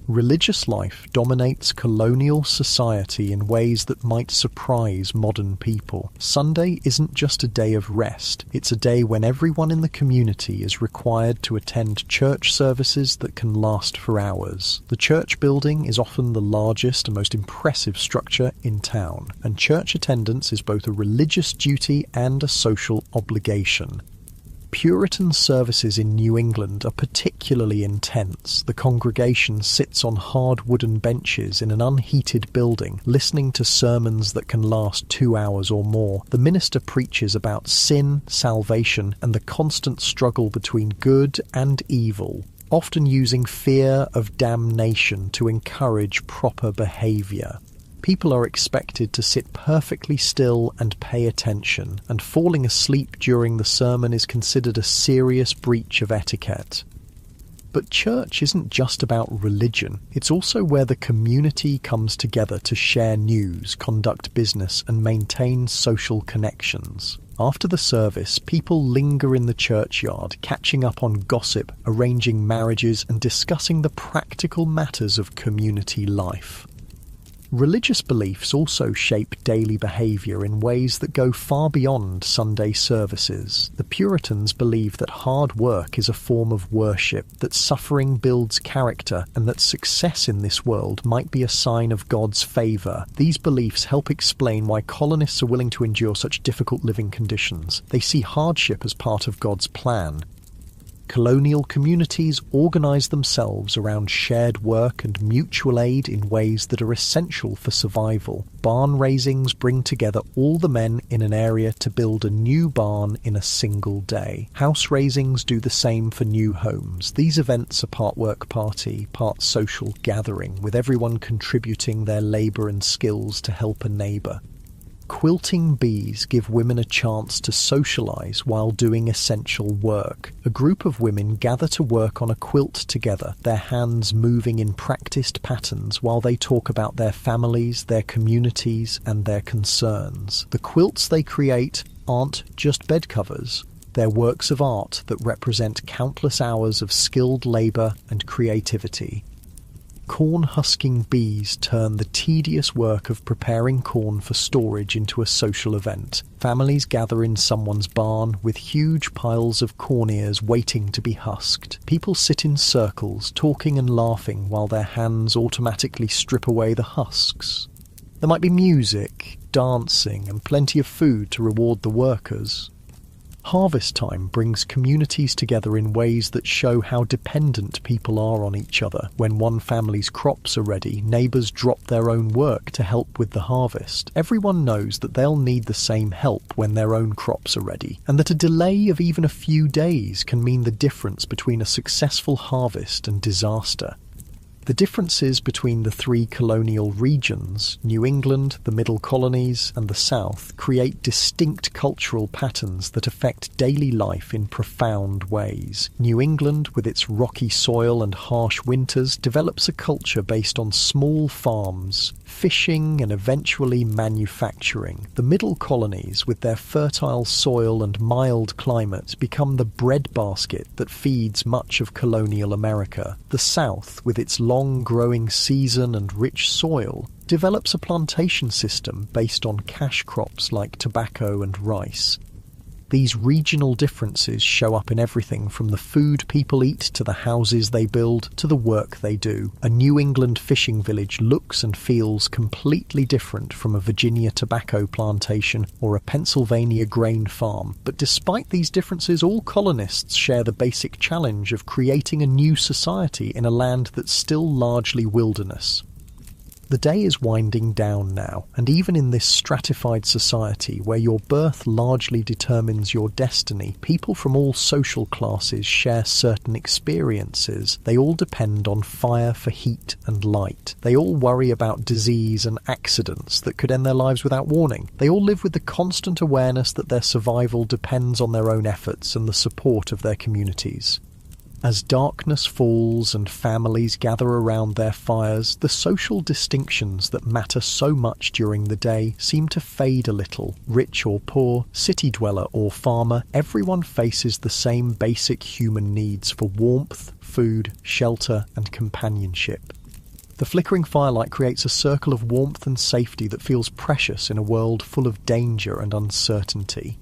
Religious life dominates colonial society in ways that might surprise modern people. Sunday isn't just a day of rest, it's a day when everyone in the community is required to attend church services that can last for hours. The church building is often the largest and most impressive structure in town, and church attendance is both a religious duty and a social obligation. Puritan services in New England are particularly intense. The congregation sits on hard wooden benches in an unheated building, listening to sermons that can last 2 hours or more. The minister preaches about sin, salvation, and the constant struggle between good and evil, often using fear of damnation to encourage proper behaviour. People are expected to sit perfectly still and pay attention, and falling asleep during the sermon is considered a serious breach of etiquette. But church isn't just about religion, it's also where the community comes together to share news, conduct business, and maintain social connections. After the service, people linger in the churchyard, catching up on gossip, arranging marriages, and discussing the practical matters of community life. Religious beliefs also shape daily behaviour in ways that go far beyond Sunday services. The Puritans believed that hard work is a form of worship, that suffering builds character, and that success in this world might be a sign of God's favour. These beliefs help explain why colonists are willing to endure such difficult living conditions. They see hardship as part of God's plan. Colonial communities organise themselves around shared work and mutual aid in ways that are essential for survival. Barn raisings bring together all the men in an area to build a new barn in a single day. House raisings do the same for new homes. These events are part work party, part social gathering, with everyone contributing their labour and skills to help a neighbour. Quilting bees give women a chance to socialise while doing essential work. A group of women gather to work on a quilt together, their hands moving in practised patterns while they talk about their families, their communities, and their concerns. The quilts they create aren't just bed covers. They're works of art that represent countless hours of skilled labour and creativity. Corn-husking bees turn the tedious work of preparing corn for storage into a social event. Families gather in someone's barn with huge piles of corn ears waiting to be husked. People sit in circles, talking and laughing while their hands automatically strip away the husks. There might be music, dancing, and plenty of food to reward the workers. Harvest time brings communities together in ways that show how dependent people are on each other. When one family's crops are ready, neighbours drop their own work to help with the harvest. Everyone knows that they'll need the same help when their own crops are ready, and that a delay of even a few days can mean the difference between a successful harvest and disaster. The differences between the three colonial regions, New England, the Middle Colonies, and the South, create distinct cultural patterns that affect daily life in profound ways. New England, with its rocky soil and harsh winters, develops a culture based on small farms, fishing, and eventually manufacturing. The Middle Colonies, with their fertile soil and mild climate, become the breadbasket that feeds much of colonial America. The South, with its long growing season and rich soil, develops a plantation system based on cash crops like tobacco and rice. These regional differences show up in everything from the food people eat to the houses they build to the work they do. A New England fishing village looks and feels completely different from a Virginia tobacco plantation or a Pennsylvania grain farm. But despite these differences, all colonists share the basic challenge of creating a new society in a land that's still largely wilderness. The day is winding down now, and even in this stratified society where your birth largely determines your destiny, people from all social classes share certain experiences. They all depend on fire for heat and light. They all worry about disease and accidents that could end their lives without warning. They all live with the constant awareness that their survival depends on their own efforts and the support of their communities. As darkness falls and families gather around their fires, the social distinctions that matter so much during the day seem to fade a little. Rich or poor, city dweller or farmer, everyone faces the same basic human needs for warmth, food, shelter, and companionship. The flickering firelight creates a circle of warmth and safety that feels precious in a world full of danger and uncertainty.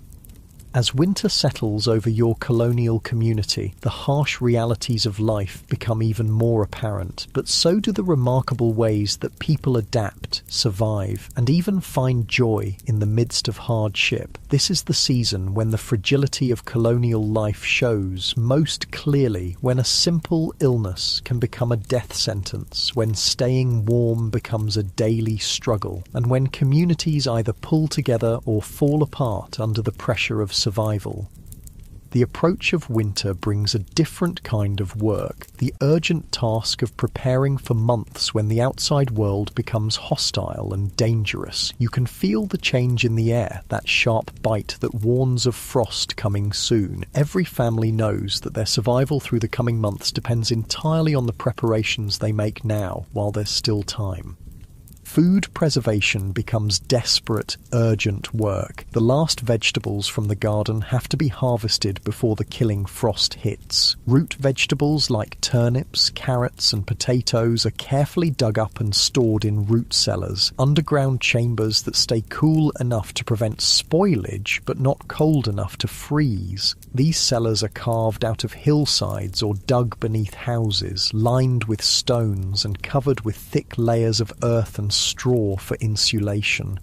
As winter settles over your colonial community, the harsh realities of life become even more apparent, but so do the remarkable ways that people adapt, survive, and even find joy in the midst of hardship. This is the season when the fragility of colonial life shows most clearly, when a simple illness can become a death sentence, when staying warm becomes a daily struggle, and when communities either pull together or fall apart under the pressure of survival. The approach of winter brings a different kind of work, the urgent task of preparing for months when the outside world becomes hostile and dangerous. You can feel the change in the air, that sharp bite that warns of frost coming soon. Every family knows that their survival through the coming months depends entirely on the preparations they make now, while there's still time. Food preservation becomes desperate, urgent work. The last vegetables from the garden have to be harvested before the killing frost hits. Root vegetables like turnips, carrots, and potatoes are carefully dug up and stored in root cellars, underground chambers that stay cool enough to prevent spoilage but not cold enough to freeze. These cellars are carved out of hillsides or dug beneath houses, lined with stones and covered with thick layers of earth and straw for insulation.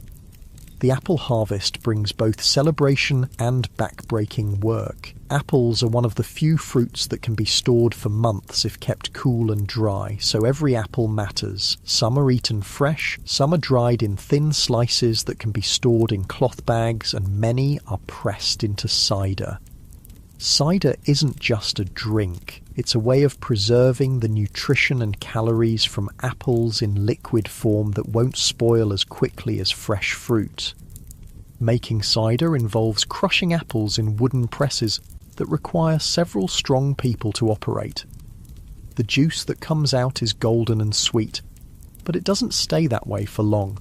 The apple harvest brings both celebration and back-breaking work. Apples are one of the few fruits that can be stored for months if kept cool and dry, so every apple matters. Some are eaten fresh, some are dried in thin slices that can be stored in cloth bags, and many are pressed into cider. Cider isn't just a drink, it's a way of preserving the nutrition and calories from apples in liquid form that won't spoil as quickly as fresh fruit. Making cider involves crushing apples in wooden presses that require several strong people to operate. The juice that comes out is golden and sweet, but it doesn't stay that way for long.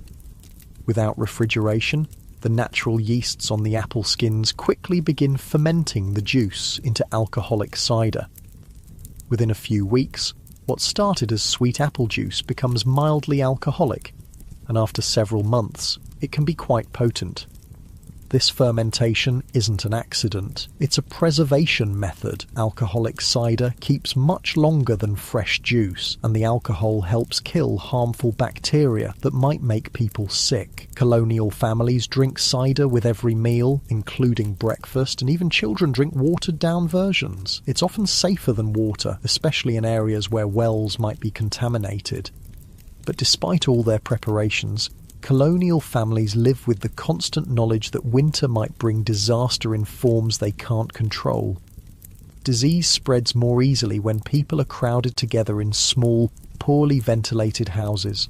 Without refrigeration, the natural yeasts on the apple skins quickly begin fermenting the juice into alcoholic cider. Within a few weeks, what started as sweet apple juice becomes mildly alcoholic, and after several months, it can be quite potent. This fermentation isn't an accident, it's a preservation method. Alcoholic cider keeps much longer than fresh juice, and the alcohol helps kill harmful bacteria that might make people sick. Colonial families drink cider with every meal, including breakfast, and even children drink watered-down versions. It's often safer than water, especially in areas where wells might be contaminated. But despite all their preparations, colonial families live with the constant knowledge that winter might bring disaster in forms they can't control. Disease spreads more easily when people are crowded together in small, poorly ventilated houses.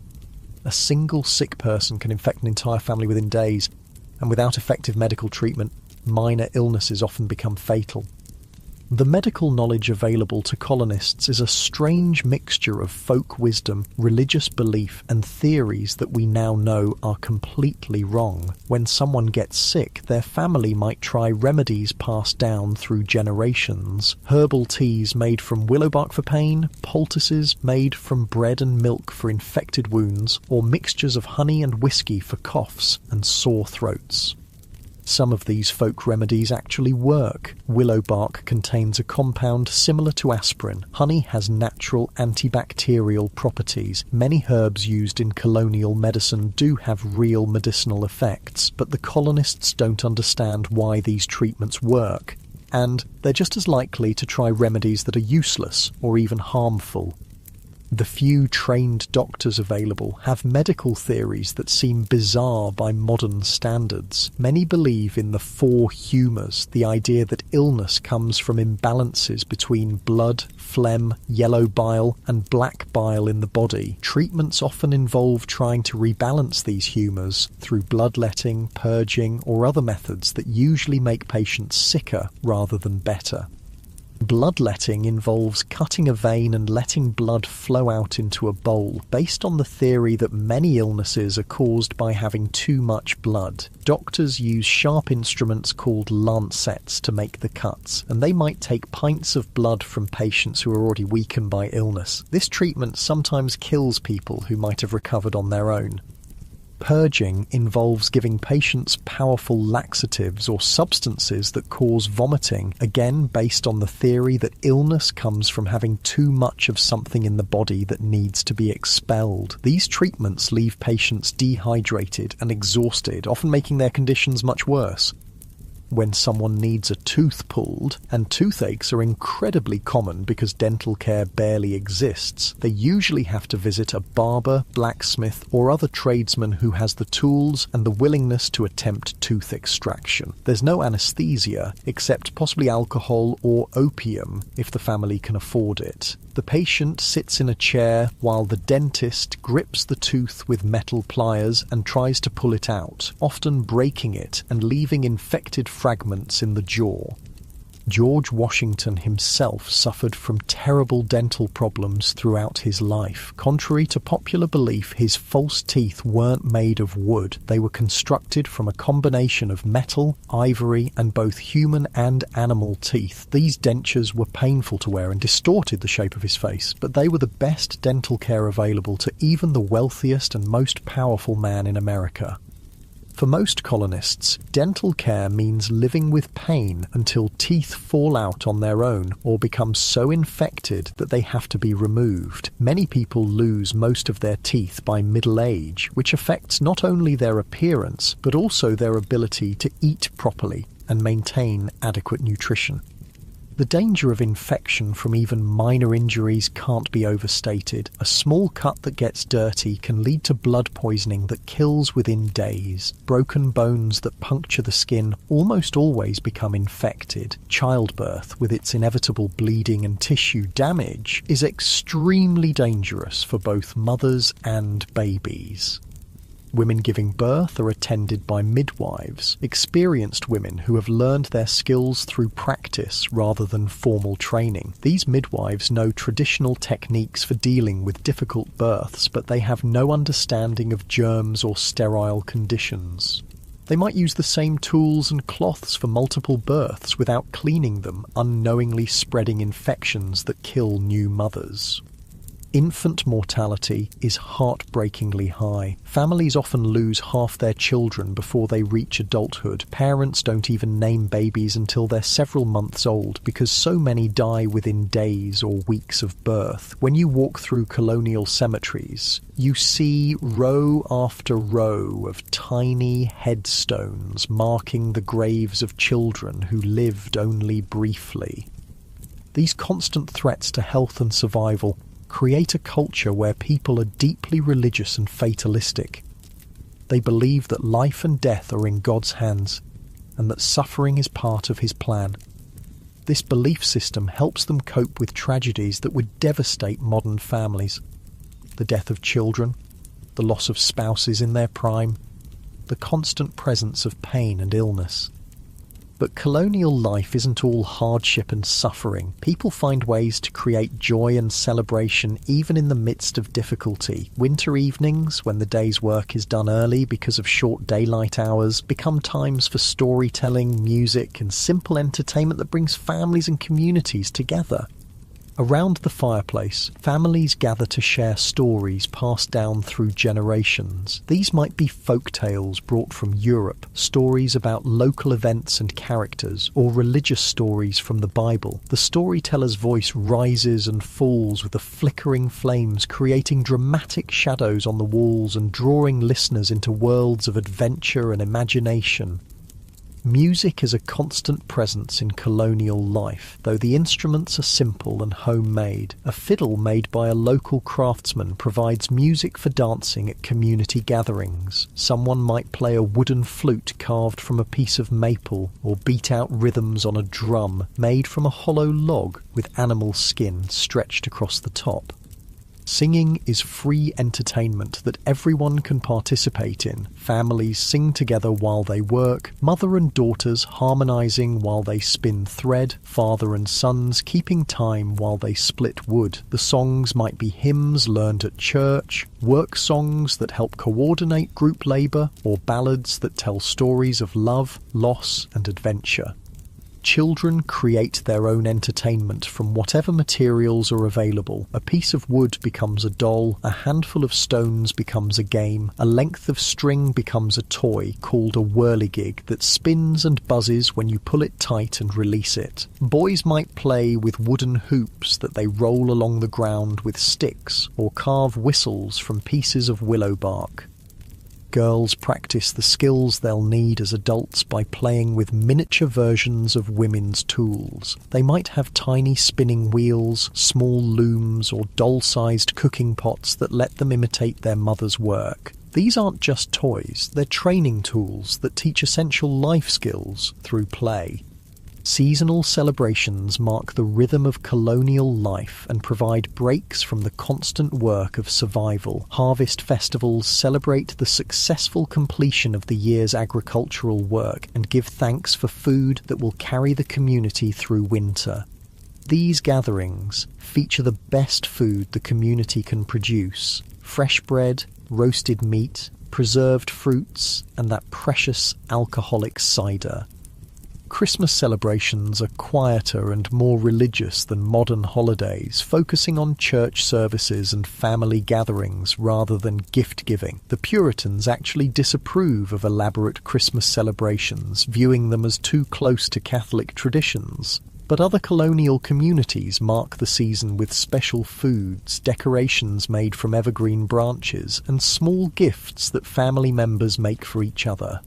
A single sick person can infect an entire family within days, and without effective medical treatment, minor illnesses often become fatal. The medical knowledge available to colonists is a strange mixture of folk wisdom, religious belief, and theories that we now know are completely wrong. When someone gets sick, their family might try remedies passed down through generations. Herbal teas made from willow bark for pain, poultices made from bread and milk for infected wounds, or mixtures of honey and whiskey for coughs and sore throats. Some of these folk remedies actually work. Willow bark contains a compound similar to aspirin. Honey has natural antibacterial properties. Many herbs used in colonial medicine do have real medicinal effects, but the colonists don't understand why these treatments work, and they're just as likely to try remedies that are useless or even harmful. The few trained doctors available have medical theories that seem bizarre by modern standards. Many believe in the four humours, the idea that illness comes from imbalances between blood, phlegm, yellow bile, and black bile in the body. Treatments often involve trying to rebalance these humours through bloodletting, purging, or other methods that usually make patients sicker rather than better. Bloodletting involves cutting a vein and letting blood flow out into a bowl, based on the theory that many illnesses are caused by having too much blood. Doctors use sharp instruments called lancets to make the cuts, and they might take pints of blood from patients who are already weakened by illness. This treatment sometimes kills people who might have recovered on their own. Purging involves giving patients powerful laxatives or substances that cause vomiting, again based on the theory that illness comes from having too much of something in the body that needs to be expelled. These treatments leave patients dehydrated and exhausted, often making their conditions much worse. When someone needs a tooth pulled, and toothaches are incredibly common because dental care barely exists, they usually have to visit a barber, blacksmith, or other tradesman who has the tools and the willingness to attempt tooth extraction. There's no anesthesia, except possibly alcohol or opium if the family can afford it. The patient sits in a chair while the dentist grips the tooth with metal pliers and tries to pull it out, often breaking it and leaving infected fragments in the jaw. George Washington himself suffered from terrible dental problems throughout his life. Contrary to popular belief, his false teeth weren't made of wood. They were constructed from a combination of metal, ivory, and both human and animal teeth. These dentures were painful to wear and distorted the shape of his face, but they were the best dental care available to even the wealthiest and most powerful man in America. For most colonists, dental care means living with pain until teeth fall out on their own or become so infected that they have to be removed. Many people lose most of their teeth by middle age, which affects not only their appearance but also their ability to eat properly and maintain adequate nutrition. The danger of infection from even minor injuries can't be overstated. A small cut that gets dirty can lead to blood poisoning that kills within days. Broken bones that puncture the skin almost always become infected. Childbirth, with its inevitable bleeding and tissue damage, is extremely dangerous for both mothers and babies. Women giving birth are attended by midwives, experienced women who have learned their skills through practice rather than formal training. These midwives know traditional techniques for dealing with difficult births, but they have no understanding of germs or sterile conditions. They might use the same tools and cloths for multiple births without cleaning them, unknowingly spreading infections that kill new mothers. Infant mortality is heartbreakingly high. Families often lose half their children before they reach adulthood. Parents don't even name babies until they're several months old because so many die within days or weeks of birth. When you walk through colonial cemeteries, you see row after row of tiny headstones marking the graves of children who lived only briefly. These constant threats to health and survival create a culture where people are deeply religious and fatalistic. They believe that life and death are in God's hands, and that suffering is part of his plan. This belief system helps them cope with tragedies that would devastate modern families. The death of children, the loss of spouses in their prime, the constant presence of pain and illness. But colonial life isn't all hardship and suffering. People find ways to create joy and celebration even in the midst of difficulty. Winter evenings, when the day's work is done early because of short daylight hours, become times for storytelling, music, and simple entertainment that brings families and communities together. Around the fireplace, families gather to share stories passed down through generations. These might be folk tales brought from Europe, stories about local events and characters, or religious stories from the Bible. The storyteller's voice rises and falls with the flickering flames, creating dramatic shadows on the walls and drawing listeners into worlds of adventure and imagination. Music is a constant presence in colonial life, though the instruments are simple and homemade. A fiddle made by a local craftsman provides music for dancing at community gatherings. Someone might play a wooden flute carved from a piece of maple, or beat out rhythms on a drum made from a hollow log with animal skin stretched across the top. Singing is free entertainment that everyone can participate in. Families sing together while they work, mother and daughters harmonizing while they spin thread, father and sons keeping time while they split wood. The songs might be hymns learned at church, work songs that help coordinate group labor, or ballads that tell stories of love, loss, and adventure. Children create their own entertainment from whatever materials are available. A piece of wood becomes a doll, a handful of stones becomes a game, a length of string becomes a toy called a whirligig that spins and buzzes when you pull it tight and release it. Boys might play with wooden hoops that they roll along the ground with sticks, or carve whistles from pieces of willow bark. Girls practice the skills they'll need as adults by playing with miniature versions of women's tools. They might have tiny spinning wheels, small looms, or doll-sized cooking pots that let them imitate their mother's work. These aren't just toys, they're training tools that teach essential life skills through play. Seasonal celebrations mark the rhythm of colonial life and provide breaks from the constant work of survival. Harvest festivals celebrate the successful completion of the year's agricultural work and give thanks for food that will carry the community through winter. These gatherings feature the best food the community can produce: fresh bread, roasted meat, preserved fruits, and that precious alcoholic cider. Christmas celebrations are quieter and more religious than modern holidays, focusing on church services and family gatherings rather than gift-giving. The Puritans actually disapprove of elaborate Christmas celebrations, viewing them as too close to Catholic traditions. But other colonial communities mark the season with special foods, decorations made from evergreen branches, and small gifts that family members make for each other.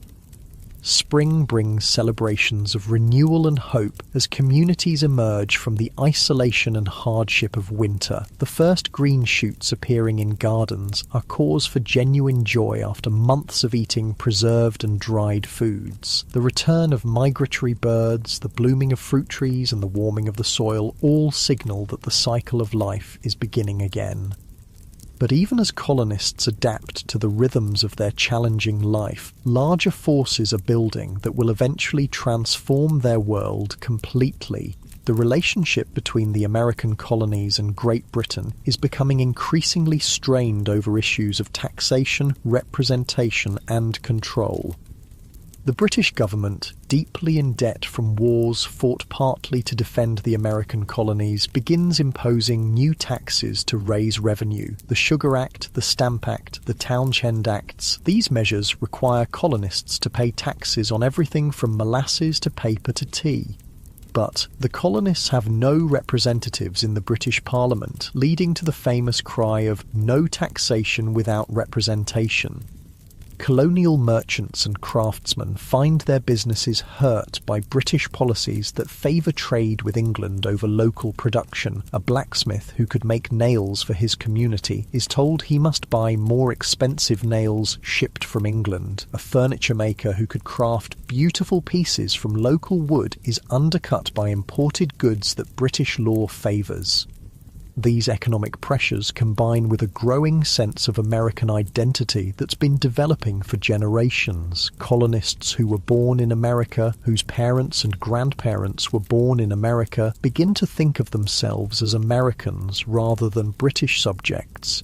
Spring brings celebrations of renewal and hope as communities emerge from the isolation and hardship of winter. The first green shoots appearing in gardens are cause for genuine joy after months of eating preserved and dried foods. The return of migratory birds, the blooming of fruit trees, and the warming of the soil all signal that the cycle of life is beginning again. But even as colonists adapt to the rhythms of their challenging life, larger forces are building that will eventually transform their world completely. The relationship between the American colonies and Great Britain is becoming increasingly strained over issues of taxation, representation, and control. The British government, deeply in debt from wars fought partly to defend the American colonies, begins imposing new taxes to raise revenue. The Sugar Act, the Stamp Act, the Townshend Acts. These measures require colonists to pay taxes on everything from molasses to paper to tea. But the colonists have no representatives in the British Parliament, leading to the famous cry of "no taxation without representation." colonial merchants and craftsmen find their businesses hurt by British policies that favour trade with England over local production. A blacksmith who could make nails for his community is told he must buy more expensive nails shipped from England. A furniture maker who could craft beautiful pieces from local wood is undercut by imported goods that British law favours. These economic pressures combine with a growing sense of American identity that's been developing for generations. Colonists who were born in America, whose parents and grandparents were born in America, begin to think of themselves as Americans rather than British subjects.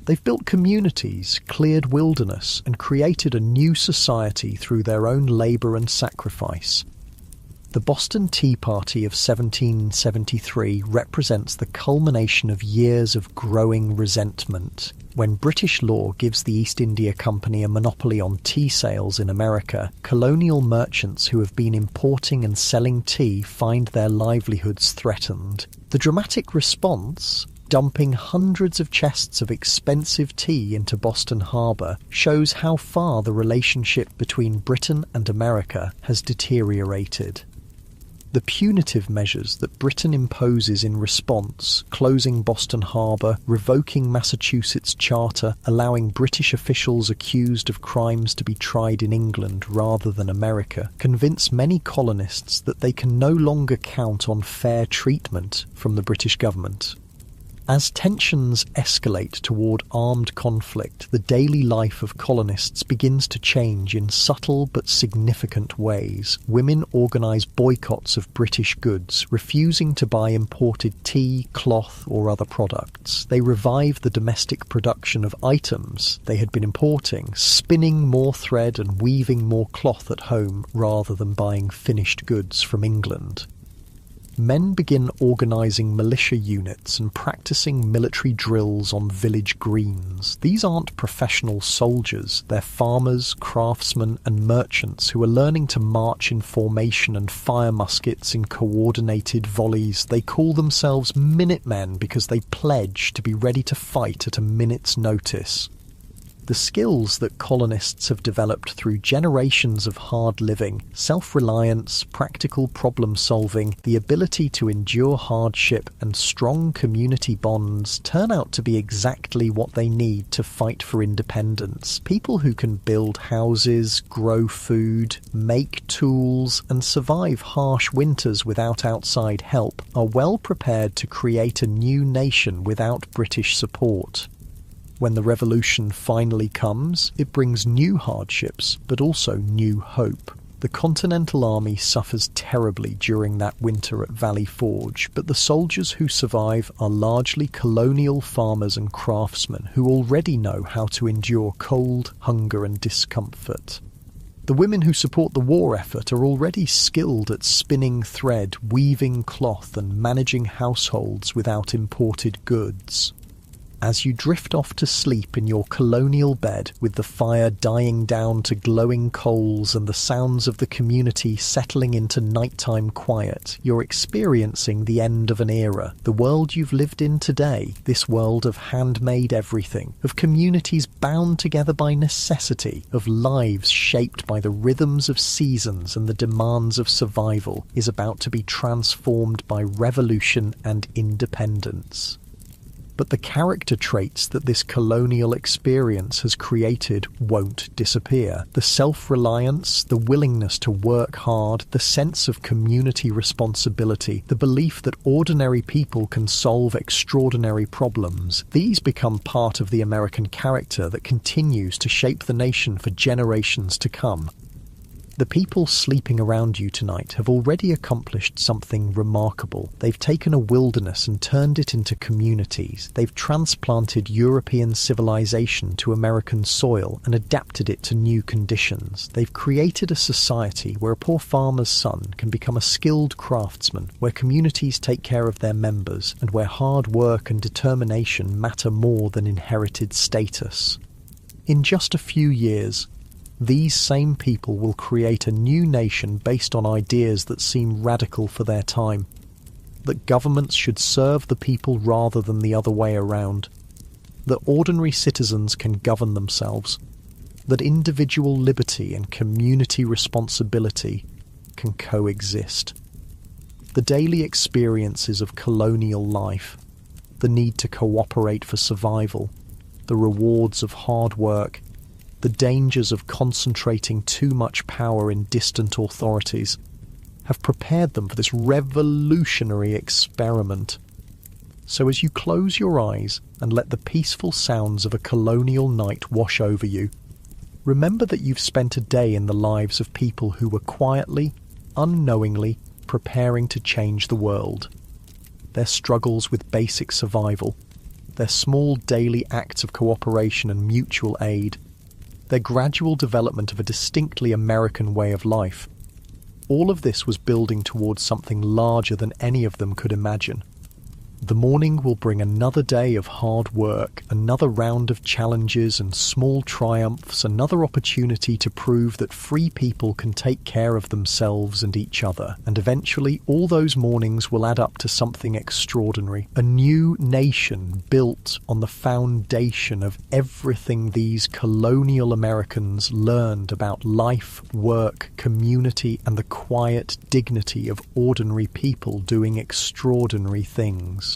They've built communities, cleared wilderness, and created a new society through their own labour and sacrifice. The Boston Tea Party of 1773 represents the culmination of years of growing resentment. When British law gives the East India Company a monopoly on tea sales in America, colonial merchants who have been importing and selling tea find their livelihoods threatened. The dramatic response, dumping hundreds of chests of expensive tea into Boston Harbour, shows how far the relationship between Britain and America has deteriorated. The punitive measures that Britain imposes in response, closing Boston Harbour, revoking Massachusetts' charter, allowing British officials accused of crimes to be tried in England rather than America, convince many colonists that they can no longer count on fair treatment from the British government. As tensions escalate toward armed conflict, the daily life of colonists begins to change in subtle but significant ways. Women organise boycotts of British goods, refusing to buy imported tea, cloth or other products. They revive the domestic production of items they had been importing, spinning more thread and weaving more cloth at home rather than buying finished goods from England. Men begin organising militia units and practising military drills on village greens. These aren't professional soldiers, they're farmers, craftsmen and merchants who are learning to march in formation and fire muskets in coordinated volleys. They call themselves Minutemen because they pledge to be ready to fight at a minute's notice. The skills that colonists have developed through generations of hard living, self-reliance, practical problem-solving, the ability to endure hardship and strong community bonds turn out to be exactly what they need to fight for independence. People who can build houses, grow food, make tools, and survive harsh winters without outside help are well prepared to create a new nation without British support. When the revolution finally comes, it brings new hardships, but also new hope. The Continental Army suffers terribly during that winter at Valley Forge, but the soldiers who survive are largely colonial farmers and craftsmen who already know how to endure cold, hunger and discomfort. The women who support the war effort are already skilled at spinning thread, weaving cloth and managing households without imported goods. As you drift off to sleep in your colonial bed with the fire dying down to glowing coals and the sounds of the community settling into nighttime quiet, you're experiencing the end of an era. The world you've lived in today, this world of handmade everything, of communities bound together by necessity, of lives shaped by the rhythms of seasons and the demands of survival, is about to be transformed by revolution and independence. But the character traits that this colonial experience has created won't disappear. The self-reliance, the willingness to work hard, the sense of community responsibility, the belief that ordinary people can solve extraordinary problems, these become part of the American character that continues to shape the nation for generations to come. The people sleeping around you tonight have already accomplished something remarkable. They've taken a wilderness and turned it into communities. They've transplanted European civilization to American soil and adapted it to new conditions. They've created a society where a poor farmer's son can become a skilled craftsman, where communities take care of their members, and where hard work and determination matter more than inherited status. In just a few years, these same people will create a new nation based on ideas that seem radical for their time. That governments should serve the people rather than the other way around. That ordinary citizens can govern themselves. that individual liberty and community responsibility can coexist. The daily experiences of colonial life, the need to cooperate for survival, the rewards of hard work, the dangers of concentrating too much power in distant authorities, have prepared them for this revolutionary experiment. So as you close your eyes and let the peaceful sounds of a colonial night wash over you, remember that you've spent a day in the lives of people who were quietly, unknowingly preparing to change the world. Their struggles with basic survival, their small daily acts of cooperation and mutual aid, their gradual development of a distinctly American way of life. All of this was building towards something larger than any of them could imagine. The morning will bring another day of hard work, another round of challenges and small triumphs, another opportunity to prove that free people can take care of themselves and each other. And eventually, all those mornings will add up to something extraordinary. A new nation built on the foundation of everything these colonial Americans learned about life, work, community, and the quiet dignity of ordinary people doing extraordinary things.